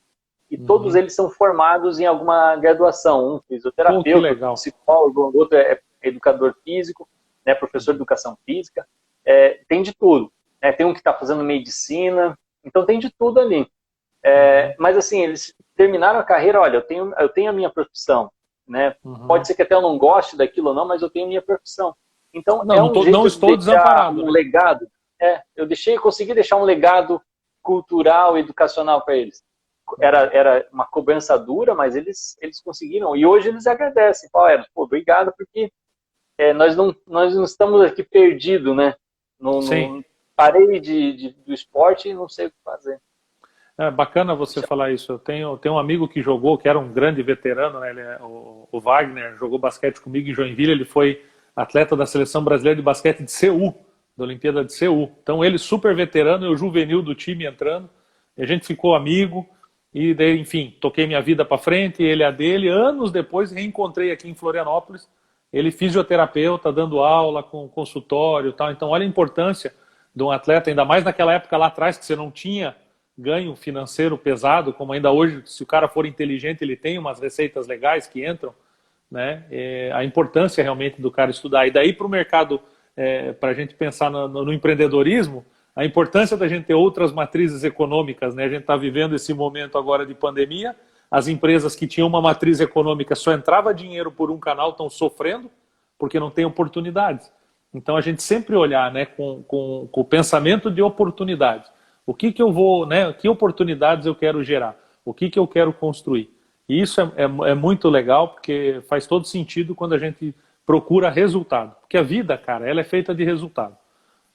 [SPEAKER 1] E todos eles são formados em alguma graduação. Um fisioterapeuta, um psicólogo, outro é educador físico, né, professor de educação física. Tem de tudo. Né? Tem um que está fazendo medicina. Então tem de tudo ali. Mas assim, eles terminaram a carreira, olha, eu tenho a minha profissão. Né? Pode ser que até eu não goste daquilo ou não, mas eu tenho minha profissão. Então,
[SPEAKER 2] não estou desamparado.
[SPEAKER 1] Um legado. Consegui deixar um legado cultural, educacional para eles. Era uma cobrança dura, mas eles conseguiram. E hoje eles agradecem. Obrigado, porque nós não estamos aqui perdidos, né? Parei do esporte e não sei o que fazer.
[SPEAKER 2] É bacana você falar isso. Eu tenho um amigo que jogou, que era um grande veterano, né? O Wagner, jogou basquete comigo em Joinville. Ele foi atleta da Seleção Brasileira de Basquete de Seul, da Olimpíada de Seul. Então ele super veterano, eu juvenil do time entrando. E a gente ficou amigo. E daí, enfim, toquei minha vida para frente, ele a dele. Anos depois, reencontrei aqui em Florianópolis. Ele fisioterapeuta, dando aula, com consultório e tal. Então olha a importância de um atleta, ainda mais naquela época lá atrás, que você não tinha ganho financeiro pesado, como ainda hoje, se o cara for inteligente, ele tem umas receitas legais que entram, né? A importância realmente do cara estudar. E daí para o mercado, para a gente pensar no empreendedorismo, a importância da gente ter outras matrizes econômicas, né? A gente está vivendo esse momento agora de pandemia, as empresas que tinham uma matriz econômica só entrava dinheiro por um canal, estão sofrendo, porque não tem oportunidades. Então a gente sempre olhar, né, com o pensamento de oportunidades. O que eu vou, né, que oportunidades eu quero gerar? O que eu quero construir? E isso é muito legal, porque faz todo sentido quando a gente procura resultado. Porque a vida, cara, ela é feita de resultado.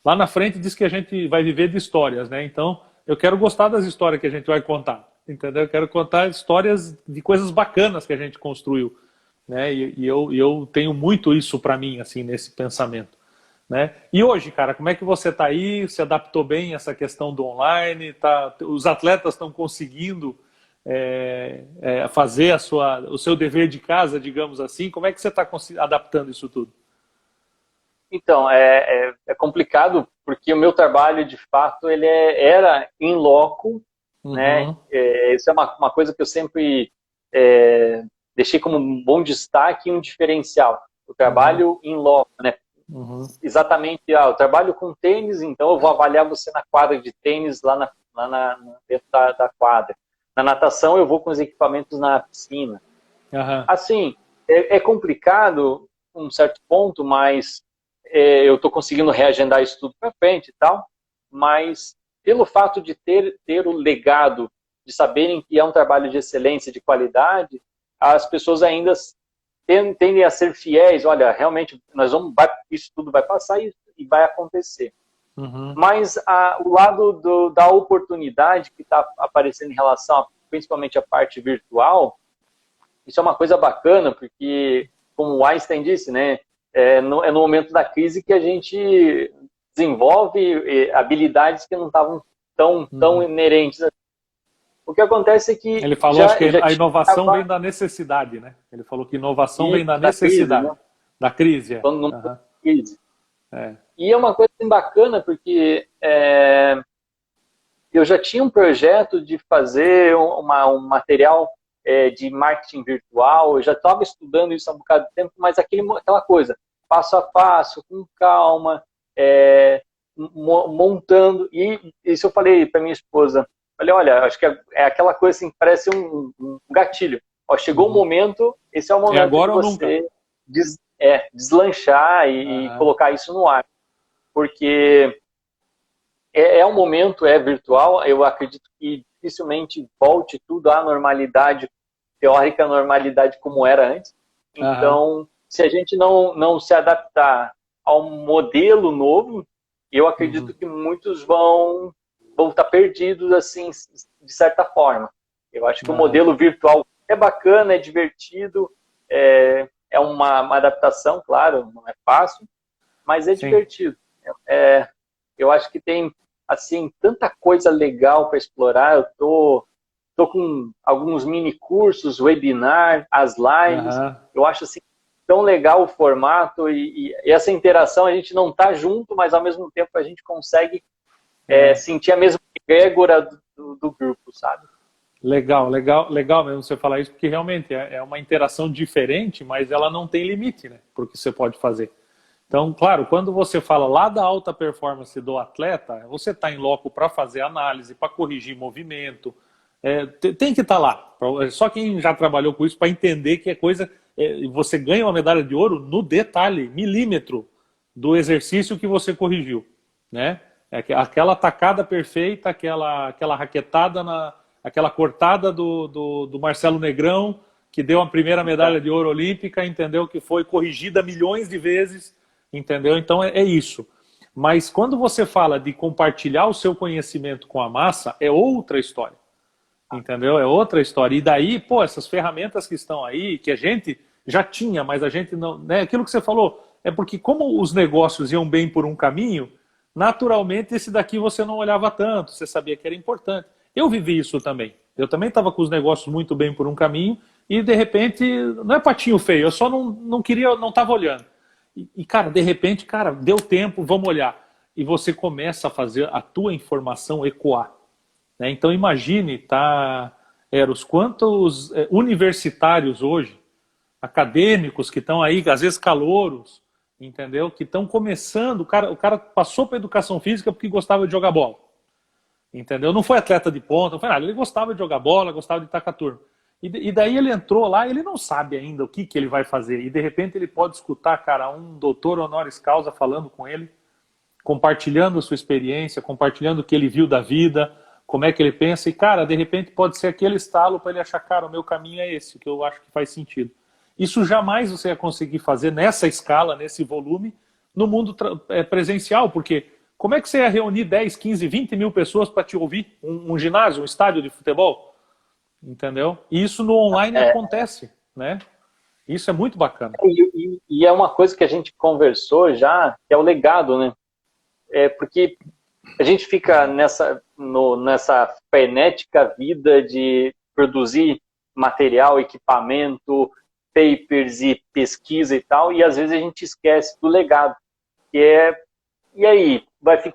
[SPEAKER 2] Lá na frente diz que a gente vai viver de histórias, né? Então eu quero gostar das histórias que a gente vai contar, entendeu? Eu quero contar histórias de coisas bacanas que a gente construiu, né? E eu tenho muito isso para mim, assim, nesse pensamento. Né? E hoje, cara, como é que você está aí? Se adaptou bem a essa questão do online? Os atletas estão conseguindo fazer o seu dever de casa, digamos assim? Como é que você está adaptando isso tudo?
[SPEAKER 1] Então, é complicado, porque o meu trabalho, de fato, ele era in loco, né? Isso é uma coisa que eu sempre deixei como um bom destaque e um diferencial. O trabalho in loco, né? Exatamente, eu trabalho com tênis, então eu vou avaliar você na quadra de tênis lá dentro da quadra. Na natação eu vou com os equipamentos na piscina. Assim, é complicado um certo ponto, mas eu estou conseguindo reagendar isso tudo para frente e tal, mas pelo fato de ter o legado, de saberem que é um trabalho de excelência, de qualidade, as pessoas ainda tendem a ser fiéis. Olha, realmente isso tudo vai passar e vai acontecer. Mas o lado da oportunidade que está aparecendo em relação principalmente à parte virtual, isso é uma coisa bacana, porque, como o Einstein disse, né, é no momento da crise que a gente desenvolve habilidades que não estavam tão inerentes. O que acontece é que...
[SPEAKER 2] Ele falou acho que a inovação vem da necessidade, né? Ele falou que inovação vem da necessidade, crise, né? Da crise.
[SPEAKER 1] Quando não tem crise. E é uma coisa bacana, porque eu já tinha um projeto de fazer um material de marketing virtual, eu já estava estudando isso há um bocado de tempo, mas aquela coisa, passo a passo, com calma, montando. E isso eu falei para minha esposa, falei, olha, acho que é aquela coisa assim, parece um gatilho. Ó, chegou o momento, esse é o momento
[SPEAKER 2] agora
[SPEAKER 1] de você deslanchar e colocar isso no ar. Porque um momento virtual, eu acredito que dificilmente volte tudo à normalidade teórica, à normalidade como era antes. Então, se a gente não se adaptar ao modelo novo, eu acredito que muitos vão estar perdidos, assim, de certa forma. Eu acho que o modelo virtual é bacana, é divertido, é uma adaptação, claro, não é fácil, mas é divertido. Eu acho que tem, assim, tanta coisa legal para explorar. Eu tô com alguns mini cursos, webinar, as lives. Eu acho assim tão legal o formato e essa interação, a gente não está junto, mas ao mesmo tempo a gente consegue sentir a mesma egrégora do grupo, sabe?
[SPEAKER 2] Legal mesmo você falar isso, porque realmente é uma interação diferente, mas ela não tem limite, né, por que você pode fazer. Então, claro, quando você fala lá da alta performance do atleta, você está em loco para fazer análise, para corrigir movimento, tem que estar lá. Só quem já trabalhou com isso para entender que é coisa... você ganha uma medalha de ouro no detalhe, milímetro do exercício que você corrigiu, né? Aquela tacada perfeita, aquela raquetada, aquela cortada do Marcelo Negrão, que deu a primeira medalha de ouro olímpica, entendeu? Que foi corrigida milhões de vezes, entendeu? Então é isso. Mas quando você fala de compartilhar o seu conhecimento com a massa, é outra história. Entendeu? É outra história. E daí, pô, essas ferramentas que estão aí, que a gente já tinha, mas a gente não... né? Aquilo que você falou, é porque como os negócios iam bem por um caminho, naturalmente esse daqui você não olhava tanto, você sabia que era importante. Eu vivi isso também. Eu também estava com os negócios muito bem por um caminho e, de repente, não é patinho feio, eu só não queria, não estava olhando. E, cara, de repente, cara, deu tempo, vamos olhar. E você começa a fazer a tua informação ecoar. né? Então imagine, tá, Eros, quantos universitários hoje, acadêmicos que estão aí, às vezes calouros, entendeu? Que estão começando, o cara passou para educação física porque gostava de jogar bola, entendeu? Não foi atleta de ponta, não foi nada, ele gostava de jogar bola, gostava de estar com a turma. E daí ele entrou lá, ele não sabe ainda o que ele vai fazer, e de repente ele pode escutar, cara, um doutor honoris causa falando com ele, compartilhando a sua experiência, compartilhando o que ele viu da vida, como é que ele pensa, e cara, de repente pode ser aquele estalo para ele achar, cara, o meu caminho é esse, que eu acho que faz sentido. Isso jamais você ia conseguir fazer nessa escala, nesse volume, no mundo presencial, porque como é que você ia reunir 10, 15, 20 mil pessoas para te ouvir? Um ginásio, um estádio de futebol? Entendeu? E isso no online acontece, né? Isso é muito bacana.
[SPEAKER 1] E é uma coisa que a gente conversou já, que é o legado, né? Porque a gente fica nessa frenética vida de produzir material, equipamento, papers e pesquisa e tal, e às vezes a gente esquece do legado, que e aí,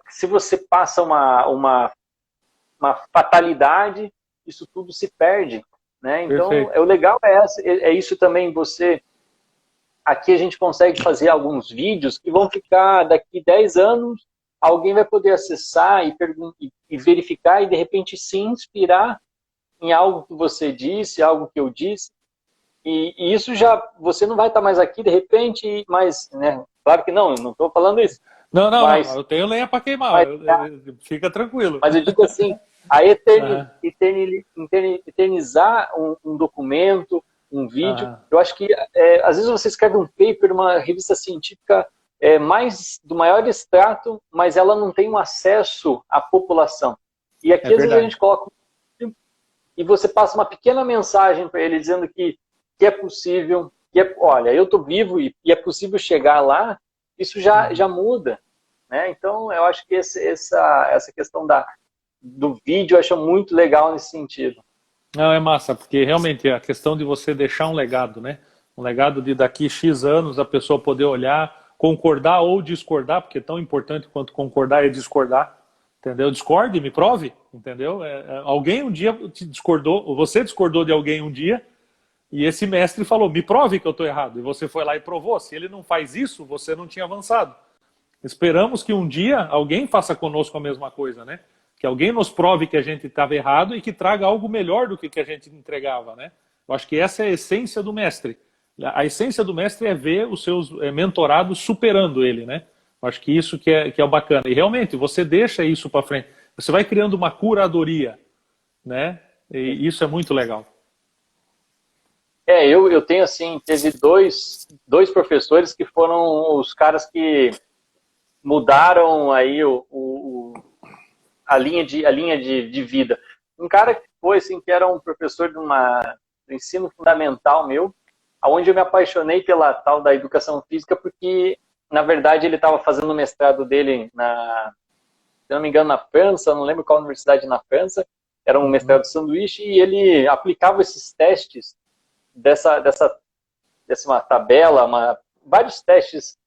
[SPEAKER 1] se você passa uma fatalidade, isso tudo se perde, né? Então,
[SPEAKER 2] Perfeito.
[SPEAKER 1] o legal é isso também, aqui a gente consegue fazer alguns vídeos que vão ficar daqui 10 anos, alguém vai poder acessar e verificar e de repente se inspirar em algo que você disse, algo que eu disse, e isso você não vai estar mais aqui de repente, mas, né, claro que não, eu não estou falando isso.
[SPEAKER 2] Não,
[SPEAKER 1] Mas
[SPEAKER 2] eu tenho lenha para queimar, fica tranquilo.
[SPEAKER 1] Mas eu digo assim, eternizar um documento, um vídeo, eu acho que às vezes você escreve um paper, uma revista científica do maior extrato, mas ela não tem um acesso à população. E aqui às vezes a gente coloca e você passa uma pequena mensagem para ele dizendo que é possível, olha, eu estou vivo e é possível chegar lá, isso já muda, né? Então eu acho que essa questão do vídeo eu acho muito legal nesse sentido.
[SPEAKER 2] Não, é massa, porque realmente a questão de você deixar um legado, né? Um legado de daqui X anos a pessoa poder olhar, concordar ou discordar, porque é tão importante quanto concordar é discordar, entendeu? Discorde, me prove, entendeu? Alguém um dia te discordou, ou você discordou de alguém um dia, e esse mestre falou, me prove que eu estou errado, e você foi lá e provou. Se ele não faz isso, você não tinha avançado. Esperamos que um dia alguém faça conosco a mesma coisa, né? Que alguém nos prove que a gente estava errado e que traga algo melhor do que a gente entregava, né? Eu acho que essa é a essência do mestre. A essência do mestre é ver os seus mentorados superando ele, né? Eu acho que isso que é o bacana. E realmente, você deixa isso para frente. Você vai criando uma curadoria, né? E isso é muito legal.
[SPEAKER 1] Eu tenho assim, teve dois professores que foram os caras que mudaram aí a linha de vida. Um cara que foi assim, que era um professor do ensino fundamental meu, onde eu me apaixonei pela tal da educação física, porque na verdade ele estava fazendo o mestrado dele se não me engano na França, não lembro qual universidade na França, era um mestrado de sanduíche, e ele aplicava esses testes dessa uma tabela, vários testes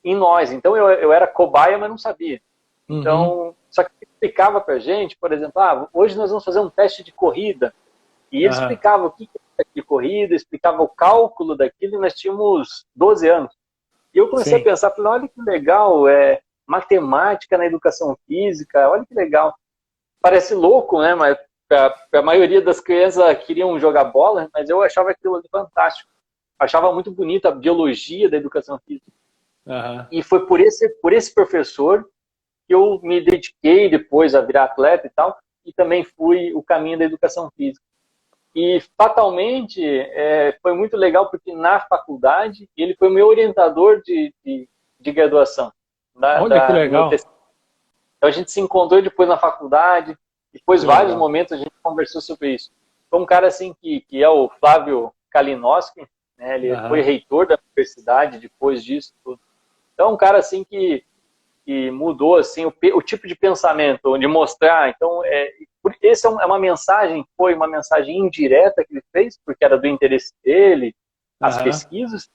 [SPEAKER 1] em nós. Então eu era cobaia, mas não sabia. Então, só que ele explicava pra gente, por exemplo, hoje nós vamos fazer um teste de corrida. E ele explicava o que era de corrida, explicava o cálculo daquilo, e nós tínhamos 12 anos. E eu comecei a pensar, falei, olha que legal, matemática na educação física, olha que legal. Parece louco, né? Mas a maioria das crianças queriam jogar bola, mas eu achava aquilo ali fantástico. Achava muito bonita a biologia da educação física. E foi por esse professor que eu me dediquei depois a virar atleta e tal, e também fui o caminho da educação física. E fatalmente foi muito legal porque na faculdade ele foi meu orientador de graduação.
[SPEAKER 2] Olha que legal.
[SPEAKER 1] Então a gente se encontrou depois na faculdade, depois vários momentos a gente conversou sobre isso. Foi um cara assim que é o Flávio Kalinowski, né? Ele foi reitor da universidade depois disso tudo. Então um cara assim que mudou assim o tipo de pensamento, de mostrar. Então essa é uma mensagem, foi uma mensagem indireta que ele fez, porque era do interesse dele, as pesquisas,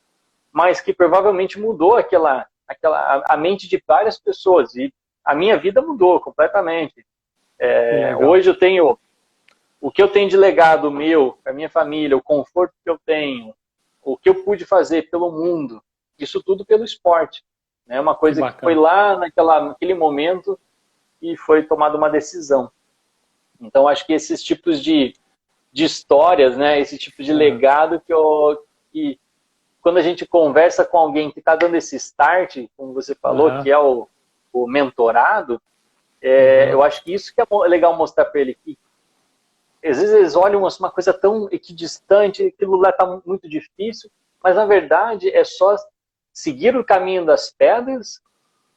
[SPEAKER 1] mas que provavelmente mudou a mente de várias pessoas, e a minha vida mudou completamente. Hoje eu tenho o que eu tenho de legado meu, para minha família, o conforto que eu tenho, o que eu pude fazer pelo mundo, isso tudo pelo esporte. É uma coisa que foi lá naquele momento e foi tomada uma decisão. Então, acho que esses tipos de histórias, né, esse tipo de legado que quando a gente conversa com alguém que está dando esse start, como você falou, que é o mentorado, eu acho que isso que é legal mostrar para ele, que às vezes eles olham uma coisa tão equidistante, aquilo lá está muito difícil, mas na verdade é só seguir o caminho das pedras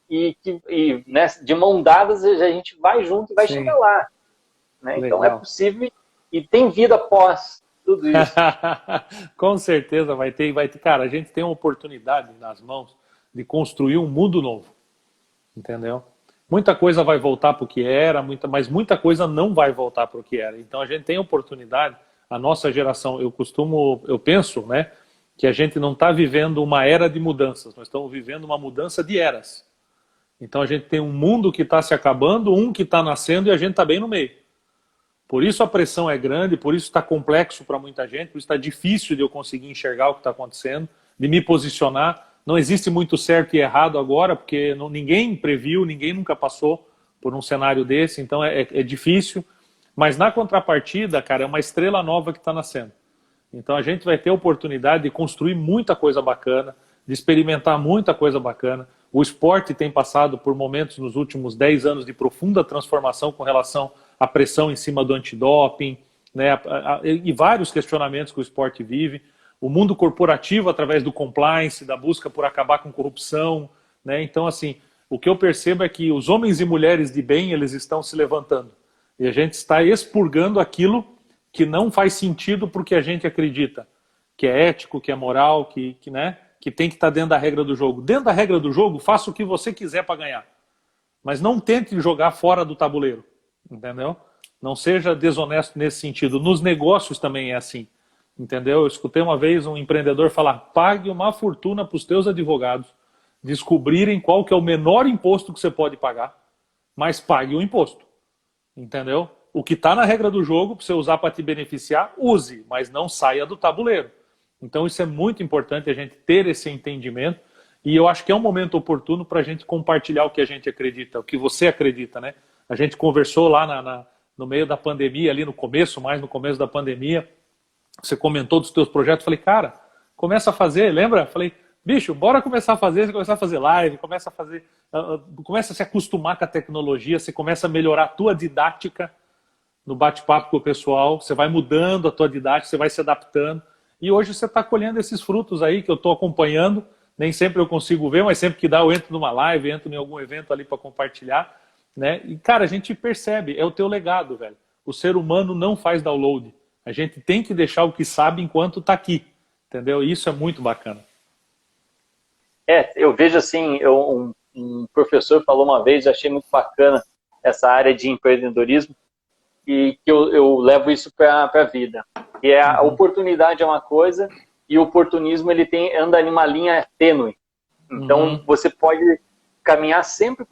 [SPEAKER 1] e né, de mão dadas a gente vai junto e vai chegar lá. Né? Então é possível e tem vida após tudo isso.
[SPEAKER 2] Com certeza vai ter. Cara, a gente tem uma oportunidade nas mãos de construir um mundo novo. Entendeu? Muita coisa vai voltar para o que era, mas muita coisa não vai voltar para o que era. Então a gente tem oportunidade, a nossa geração, eu penso, né, que a gente não está vivendo uma era de mudanças, nós estamos vivendo uma mudança de eras. Então a gente tem um mundo que está se acabando, um que está nascendo e a gente está bem no meio. Por isso a pressão é grande, por isso está complexo para muita gente, por isso está difícil de eu conseguir enxergar o que está acontecendo, de me posicionar. Não existe muito certo e errado agora, porque ninguém previu, ninguém nunca passou por um cenário desse, então é difícil. Mas na contrapartida, cara, é uma estrela nova que está nascendo. Então a gente vai ter a oportunidade de construir muita coisa bacana, de experimentar muita coisa bacana. O esporte tem passado por momentos nos últimos 10 anos de profunda transformação com relação à pressão em cima do antidoping, né, e vários questionamentos que o esporte vive. O mundo corporativo através do compliance, da busca por acabar com corrupção, né? Então, assim, o que eu percebo é que os homens e mulheres de bem, eles estão se levantando. E a gente está expurgando aquilo que não faz sentido porque a gente acredita, que é ético, que é moral, né, que tem que estar dentro da regra do jogo. Dentro da regra do jogo, faça o que você quiser para ganhar. Mas não tente jogar fora do tabuleiro, entendeu? Não seja desonesto nesse sentido. Nos negócios também é assim. Entendeu? Eu escutei uma vez um empreendedor falar: pague uma fortuna para os teus advogados descobrirem qual que é o menor imposto que você pode pagar, mas pague o imposto. Entendeu? O que está na regra do jogo, para você usar para te beneficiar, use, mas não saia do tabuleiro. Então isso é muito importante, a gente ter esse entendimento, e eu acho que é um momento oportuno para a gente compartilhar o que a gente acredita, o que você acredita, né? A gente conversou lá no meio da pandemia, ali no começo da pandemia. Você comentou dos teus projetos, falei, cara, começa a fazer, lembra? Falei, bicho, bora começar a fazer, você começa a fazer live, começa a se acostumar com a tecnologia, você começa a melhorar a tua didática no bate-papo com o pessoal, você vai mudando a tua didática, você vai se adaptando, e hoje você está colhendo esses frutos aí que eu estou acompanhando, nem sempre eu consigo ver, mas sempre que dá eu entro numa live, entro em algum evento ali para compartilhar, né? E cara, a gente percebe, é o teu legado, velho. O ser humano não faz download. A gente tem que deixar o que sabe enquanto está aqui, entendeu? E isso é muito bacana.
[SPEAKER 1] Eu vejo assim, um professor falou uma vez, eu achei muito bacana essa área de empreendedorismo, e que eu levo isso para a vida. E a oportunidade é uma coisa, e o oportunismo ele anda em uma linha tênue. Então você pode caminhar sempre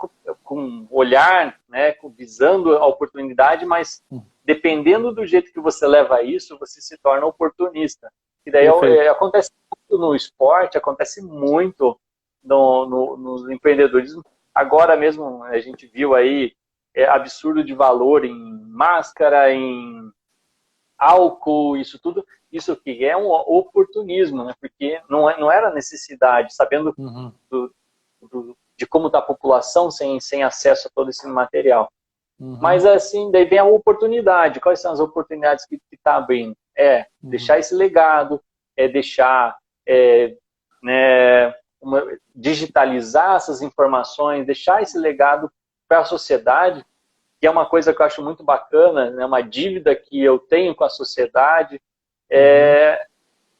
[SPEAKER 1] com olhar, né, visando a oportunidade, mas dependendo do jeito que você leva isso, você se torna oportunista. E daí acontece muito no esporte, acontece muito no empreendedorismo. Agora mesmo a gente viu aí absurdo de valor em máscara, em álcool, isso tudo. Isso que é um oportunismo, né? Porque não era necessidade, sabendo de como está a população sem acesso a todo esse material. Mas assim, daí vem a oportunidade. Quais são as oportunidades que está abrindo? Deixar esse legado, deixar digitalizar essas informações, deixar esse legado para a sociedade, que é uma coisa que eu acho muito bacana, né? Uma dívida que eu tenho com a sociedade.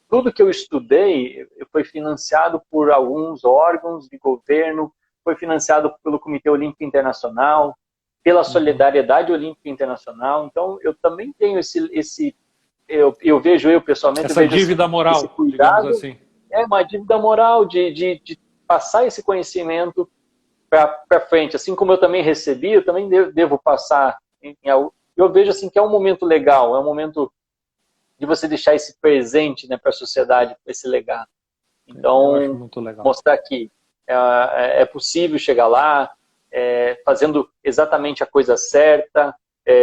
[SPEAKER 1] Tudo que eu estudei foi financiado por alguns órgãos de governo, foi financiado pelo Comitê Olímpico Internacional, pela Solidariedade Olímpica Internacional. Então, eu também tenho eu vejo pessoalmente...
[SPEAKER 2] Essa dívida moral,
[SPEAKER 1] esse cuidado,
[SPEAKER 2] digamos assim.
[SPEAKER 1] É uma dívida moral de passar esse conhecimento para frente. Assim como eu também recebi, eu também devo passar Eu vejo assim que é um momento legal, é um momento de você deixar esse presente, né, para a sociedade, esse legado. Então,
[SPEAKER 2] eu acho muito legal.
[SPEAKER 1] Mostrar que é possível chegar lá, fazendo exatamente a coisa certa,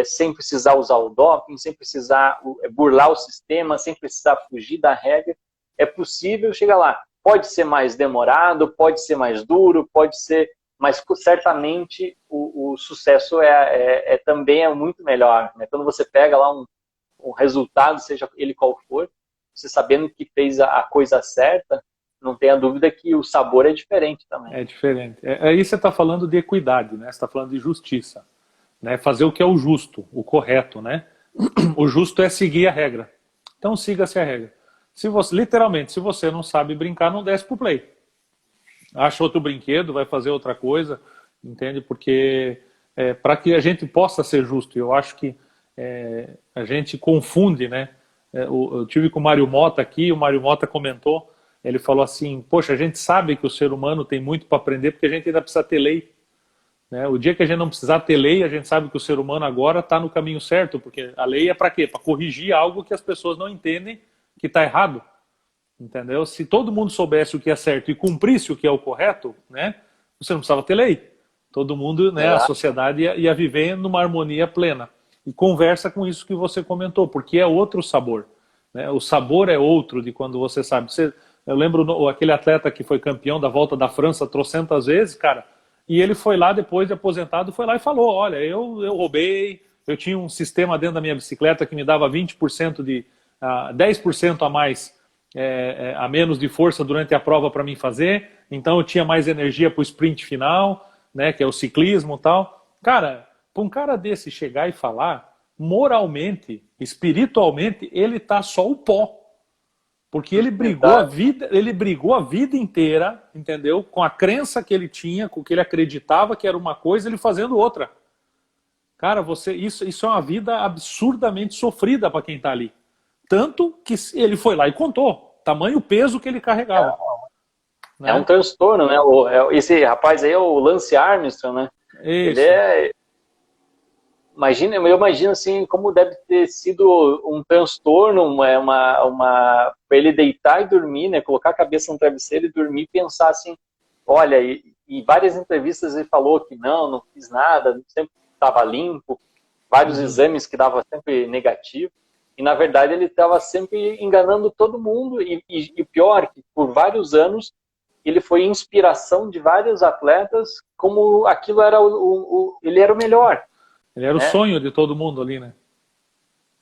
[SPEAKER 1] sem precisar usar o doping, sem precisar burlar o sistema, sem precisar fugir da regra. É possível chegar lá. Pode ser mais demorado, pode ser mais duro, pode ser, mas certamente o sucesso também é muito melhor, né? Quando você pega lá um resultado, seja ele qual for, você sabendo que fez a coisa certa, não tenha dúvida que o sabor é diferente também.
[SPEAKER 2] É diferente. Aí você está falando de equidade, né? Você está falando de justiça, né? Fazer o que é o justo, o correto, né? O justo é seguir a regra. Então siga-se a regra. Literalmente, se você não sabe brincar, não desce pro play. Acha outro brinquedo, vai fazer outra coisa, entende? Porque para que a gente possa ser justo, eu acho que a gente confunde, né? Eu tive com o Mário Mota aqui, o Mário Mota comentou, ele falou assim, poxa, a gente sabe que o ser humano tem muito para aprender porque a gente ainda precisa ter lei. Né? O dia que a gente não precisar ter lei, a gente sabe que o ser humano agora está no caminho certo, porque a lei é para quê? Para corrigir algo que as pessoas não entendem que está errado. Entendeu? Se todo mundo soubesse o que é certo e cumprisse o que é o correto, né, você não precisava ter lei. Todo mundo, né, a sociedade ia viver numa harmonia plena. E conversa com isso que você comentou, porque é outro sabor. Né? O sabor é outro de quando você sabe. Eu lembro aquele atleta que foi campeão da Volta da França trocentas vezes, cara, e ele foi lá depois de aposentado, foi lá e falou, olha, eu roubei, eu tinha um sistema dentro da minha bicicleta que me dava 20% 10% a mais, a menos de força durante a prova para mim fazer, então eu tinha mais energia para o sprint final, né, que é o ciclismo e tal. Cara, para um cara desse chegar e falar, moralmente, espiritualmente, ele tá só o pó. Porque ele brigou a vida inteira, entendeu? Com a crença que ele tinha, com o que ele acreditava que era uma coisa, ele fazendo outra. Cara, isso é uma vida absurdamente sofrida para quem tá ali. Tanto que ele foi lá e contou, tamanho peso que ele carregava.
[SPEAKER 1] É um transtorno, né? Esse rapaz aí é o Lance Armstrong, né?
[SPEAKER 2] Isso.
[SPEAKER 1] Ele eu imagino assim, como deve ter sido um transtorno, para ele deitar e dormir, né? Colocar a cabeça no travesseiro e dormir e pensar assim, olha, e várias entrevistas ele falou que não fiz nada, sempre estava limpo, vários exames que dava sempre negativo, e na verdade ele estava sempre enganando todo mundo, e pior, que por vários anos ele foi inspiração de vários atletas, como aquilo era ele era o melhor.
[SPEAKER 2] Ele era o sonho de todo mundo ali, né?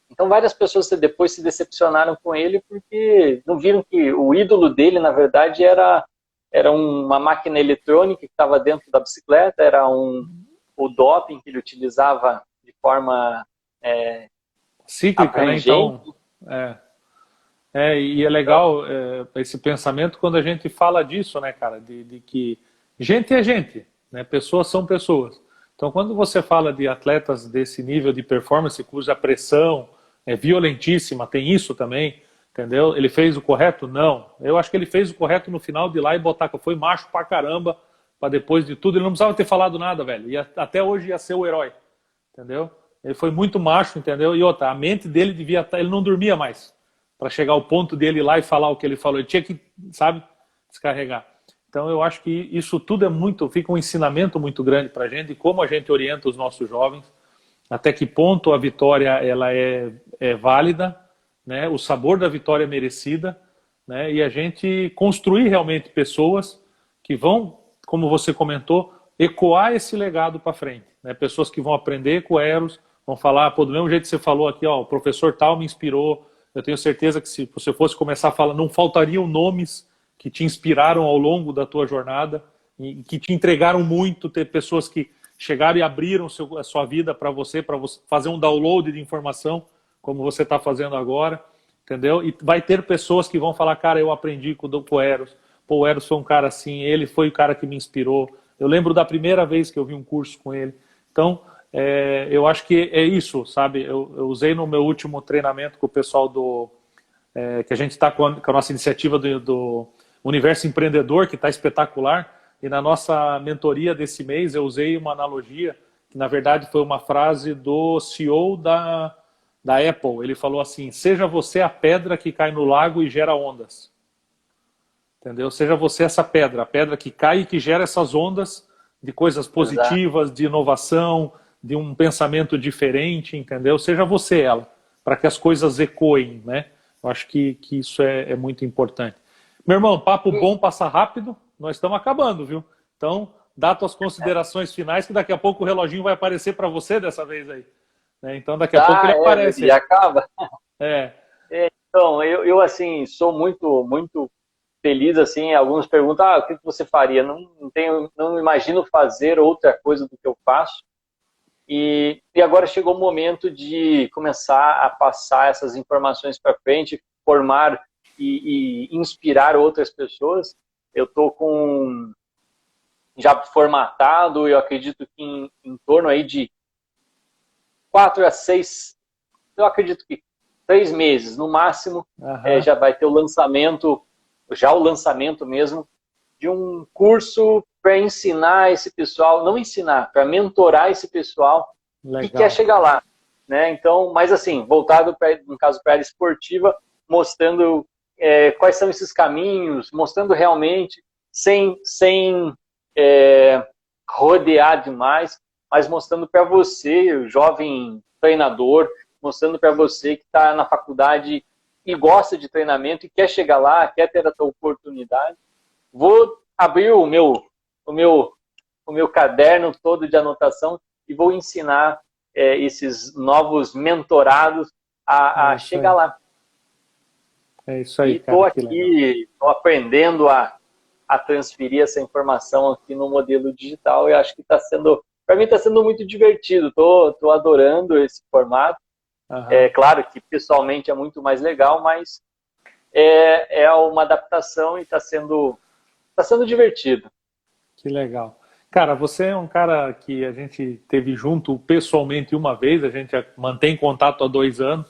[SPEAKER 1] Então várias pessoas depois se decepcionaram com ele porque não viram que o ídolo dele, na verdade, era uma máquina eletrônica que estava dentro da bicicleta, era o doping que ele utilizava de forma
[SPEAKER 2] cíclica,
[SPEAKER 1] abrangente.
[SPEAKER 2] Né? Então, e é legal esse pensamento quando a gente fala disso, né, cara? De que gente é gente, né? Pessoas são pessoas. Então, quando você fala de atletas desse nível de performance, cuja pressão é violentíssima, tem isso também, entendeu? Ele fez o correto? Não. Eu acho que ele fez o correto no final de lá e botar, foi macho pra caramba, pra depois de tudo. Ele não precisava ter falado nada, velho. Até hoje ia ser o herói, entendeu? Ele foi muito macho, entendeu? E outra, a mente dele devia estar... Ele não dormia mais para chegar ao ponto dele ir lá e falar o que ele falou. Ele tinha que, sabe, descarregar. Então eu acho que isso tudo fica um ensinamento muito grande para a gente de como a gente orienta os nossos jovens, até que ponto a vitória ela é válida, né? O sabor da vitória é merecida, né? E a gente construir realmente pessoas que vão, como você comentou, ecoar esse legado para frente, né? Pessoas que vão aprender com o Eros, vão falar, do mesmo jeito que você falou aqui, ó, o professor tal me inspirou. Eu tenho certeza que se você fosse começar a falar, não faltariam nomes que te inspiraram ao longo da tua jornada e que te entregaram muito, ter pessoas que chegaram e abriram a sua vida para você fazer um download de informação, como você está fazendo agora, entendeu? E vai ter pessoas que vão falar, cara, eu aprendi com o Eros, o Eros foi um cara assim, ele foi o cara que me inspirou. Eu lembro da primeira vez que eu vi um curso com ele. Então, eu acho que é isso, sabe? Eu usei no meu último treinamento com o pessoal que a gente está com a nossa iniciativa do Universo Empreendedor, que está espetacular, e na nossa mentoria desse mês eu usei uma analogia que na verdade foi uma frase do CEO da Apple. Ele falou assim: seja você a pedra que cai no lago e gera ondas. Entendeu? Seja você essa pedra, a pedra que cai e que gera essas ondas de coisas positivas, de inovação, de um pensamento diferente, entendeu? Seja você ela, para que as coisas ecoem, né? Eu acho que isso é muito importante. Meu irmão, papo bom, passa rápido, nós estamos acabando, viu? Então, dá tuas considerações finais, que daqui a pouco o reloginho vai aparecer para você dessa vez aí. Né? Então, daqui a pouco ele aparece.
[SPEAKER 1] E acaba.
[SPEAKER 2] É.
[SPEAKER 1] Então, eu assim, sou muito feliz, assim, alguns perguntam, o que você faria? Não imagino fazer outra coisa do que eu faço. E agora chegou o momento de começar a passar essas informações para frente, formar e inspirar outras pessoas. Eu estou já formatado, eu acredito que em torno aí de 4 a 6, eu acredito que 3 meses, no máximo, já vai ter o lançamento mesmo, de um curso para ensinar esse pessoal, não ensinar, para mentorar esse pessoal que quer chegar lá. Né? Então, mas assim, voltado, no caso, para a área esportiva, mostrando quais são esses caminhos, mostrando realmente, sem rodear demais, mas mostrando para você, o jovem treinador, mostrando para você que está na faculdade e gosta de treinamento e quer chegar lá, quer ter a sua oportunidade. Vou abrir o meu caderno todo de anotação e vou ensinar esses novos mentorados a chegar lá.
[SPEAKER 2] É isso aí,
[SPEAKER 1] cara. Estou aqui, estou aprendendo a transferir essa informação aqui no modelo digital e acho que está sendo, para mim está sendo muito divertido. Estou adorando esse formato. É claro que pessoalmente é muito mais legal, mas é uma adaptação e está sendo divertido.
[SPEAKER 2] Que legal. Cara, você é um cara que a gente teve junto pessoalmente uma vez, a gente mantém contato há 2 anos,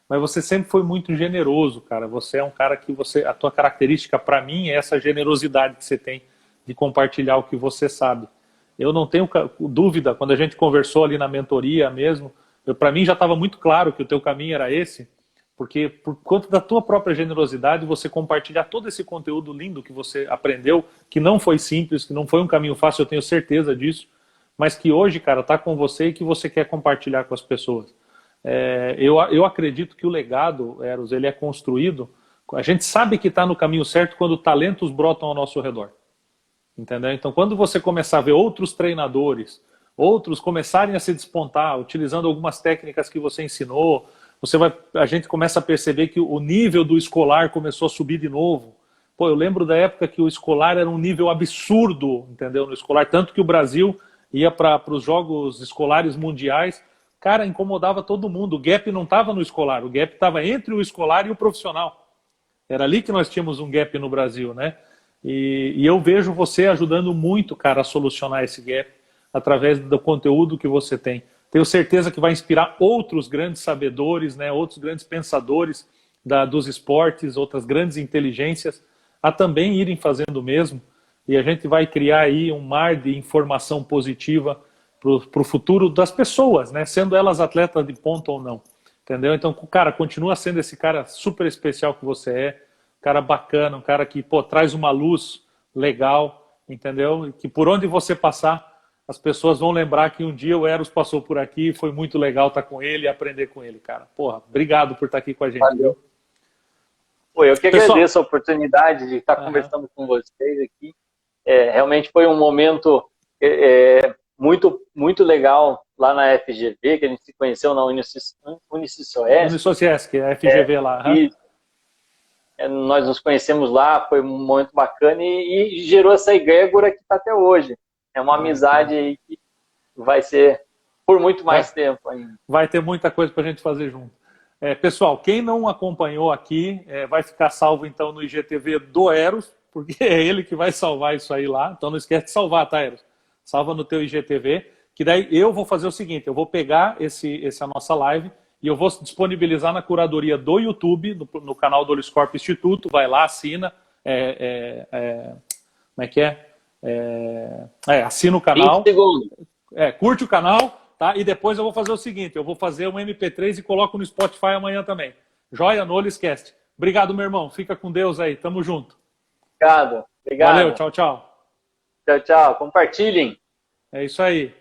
[SPEAKER 2] mas você sempre foi muito generoso, cara. Você é um cara que a tua característica para mim é essa generosidade que você tem de compartilhar o que você sabe. Eu não tenho dúvida, quando a gente conversou ali na mentoria mesmo, para mim já estava muito claro que o teu caminho era esse, porque por conta da tua própria generosidade, você compartilhar todo esse conteúdo lindo que você aprendeu, que não foi simples, que não foi um caminho fácil, eu tenho certeza disso, mas que hoje, cara, está com você e que você quer compartilhar com as pessoas. Eu acredito que o legado, Eros, ele é construído, a gente sabe que está no caminho certo quando talentos brotam ao nosso redor. Entendeu? Então, quando você começar a ver outros treinadores, outros começarem a se despontar, utilizando algumas técnicas que você ensinou, a gente começa a perceber que o nível do escolar começou a subir de novo. Pô, eu lembro da época que o escolar era um nível absurdo, entendeu? No escolar, tanto que o Brasil ia para os Jogos Escolares Mundiais, cara, incomodava todo mundo. O gap não estava no escolar, o gap estava entre o escolar e o profissional. Era ali que nós tínhamos um gap no Brasil, né? E eu vejo você ajudando muito, cara, a solucionar esse gap através do conteúdo que você tem. Tenho certeza que vai inspirar outros grandes sabedores, né, outros grandes pensadores dos esportes, outras grandes inteligências, a também irem fazendo o mesmo. E a gente vai criar aí um mar de informação positiva para o futuro das pessoas, né, sendo elas atletas de ponta ou não. Entendeu? Então, cara, continua sendo esse cara super especial que você é, um cara bacana, um cara que, pô, traz uma luz legal, entendeu? E que por onde você passar, as pessoas vão lembrar que um dia o Eros passou por aqui, foi muito legal estar com ele e aprender com ele, cara. Porra, obrigado por estar aqui com a gente.
[SPEAKER 1] Valeu. Pô, eu que agradeço a oportunidade de estar conversando com vocês aqui. Realmente foi um momento muito legal lá na FGV, que a gente se conheceu na
[SPEAKER 2] Unisociesc, a FGV lá.
[SPEAKER 1] E nós nos conhecemos lá, foi um momento bacana e gerou essa egrégora que está até hoje. É uma amizade aí que vai ser por muito mais tempo ainda.
[SPEAKER 2] Vai ter muita coisa para a gente fazer junto. Pessoal, quem não acompanhou aqui, vai ficar salvo então no IGTV do Eros, porque é ele que vai salvar isso aí lá. Então não esquece de salvar, tá, Eros? Salva no teu IGTV, que daí eu vou fazer o seguinte, eu vou pegar essa nossa live e eu vou disponibilizar na curadoria do YouTube, no canal do Oliscorp Instituto, vai lá, assina, como é que é? Assina o canal.
[SPEAKER 1] 20 segundos.
[SPEAKER 2] curte o canal, tá? E depois eu vou fazer o seguinte, eu vou fazer um MP3 e coloco no Spotify amanhã também. Joia, Noles Cast. Obrigado, meu irmão. Fica com Deus aí. Tamo junto.
[SPEAKER 1] Obrigado.
[SPEAKER 2] Valeu, tchau, tchau.
[SPEAKER 1] Tchau, tchau. Compartilhem.
[SPEAKER 2] É isso aí.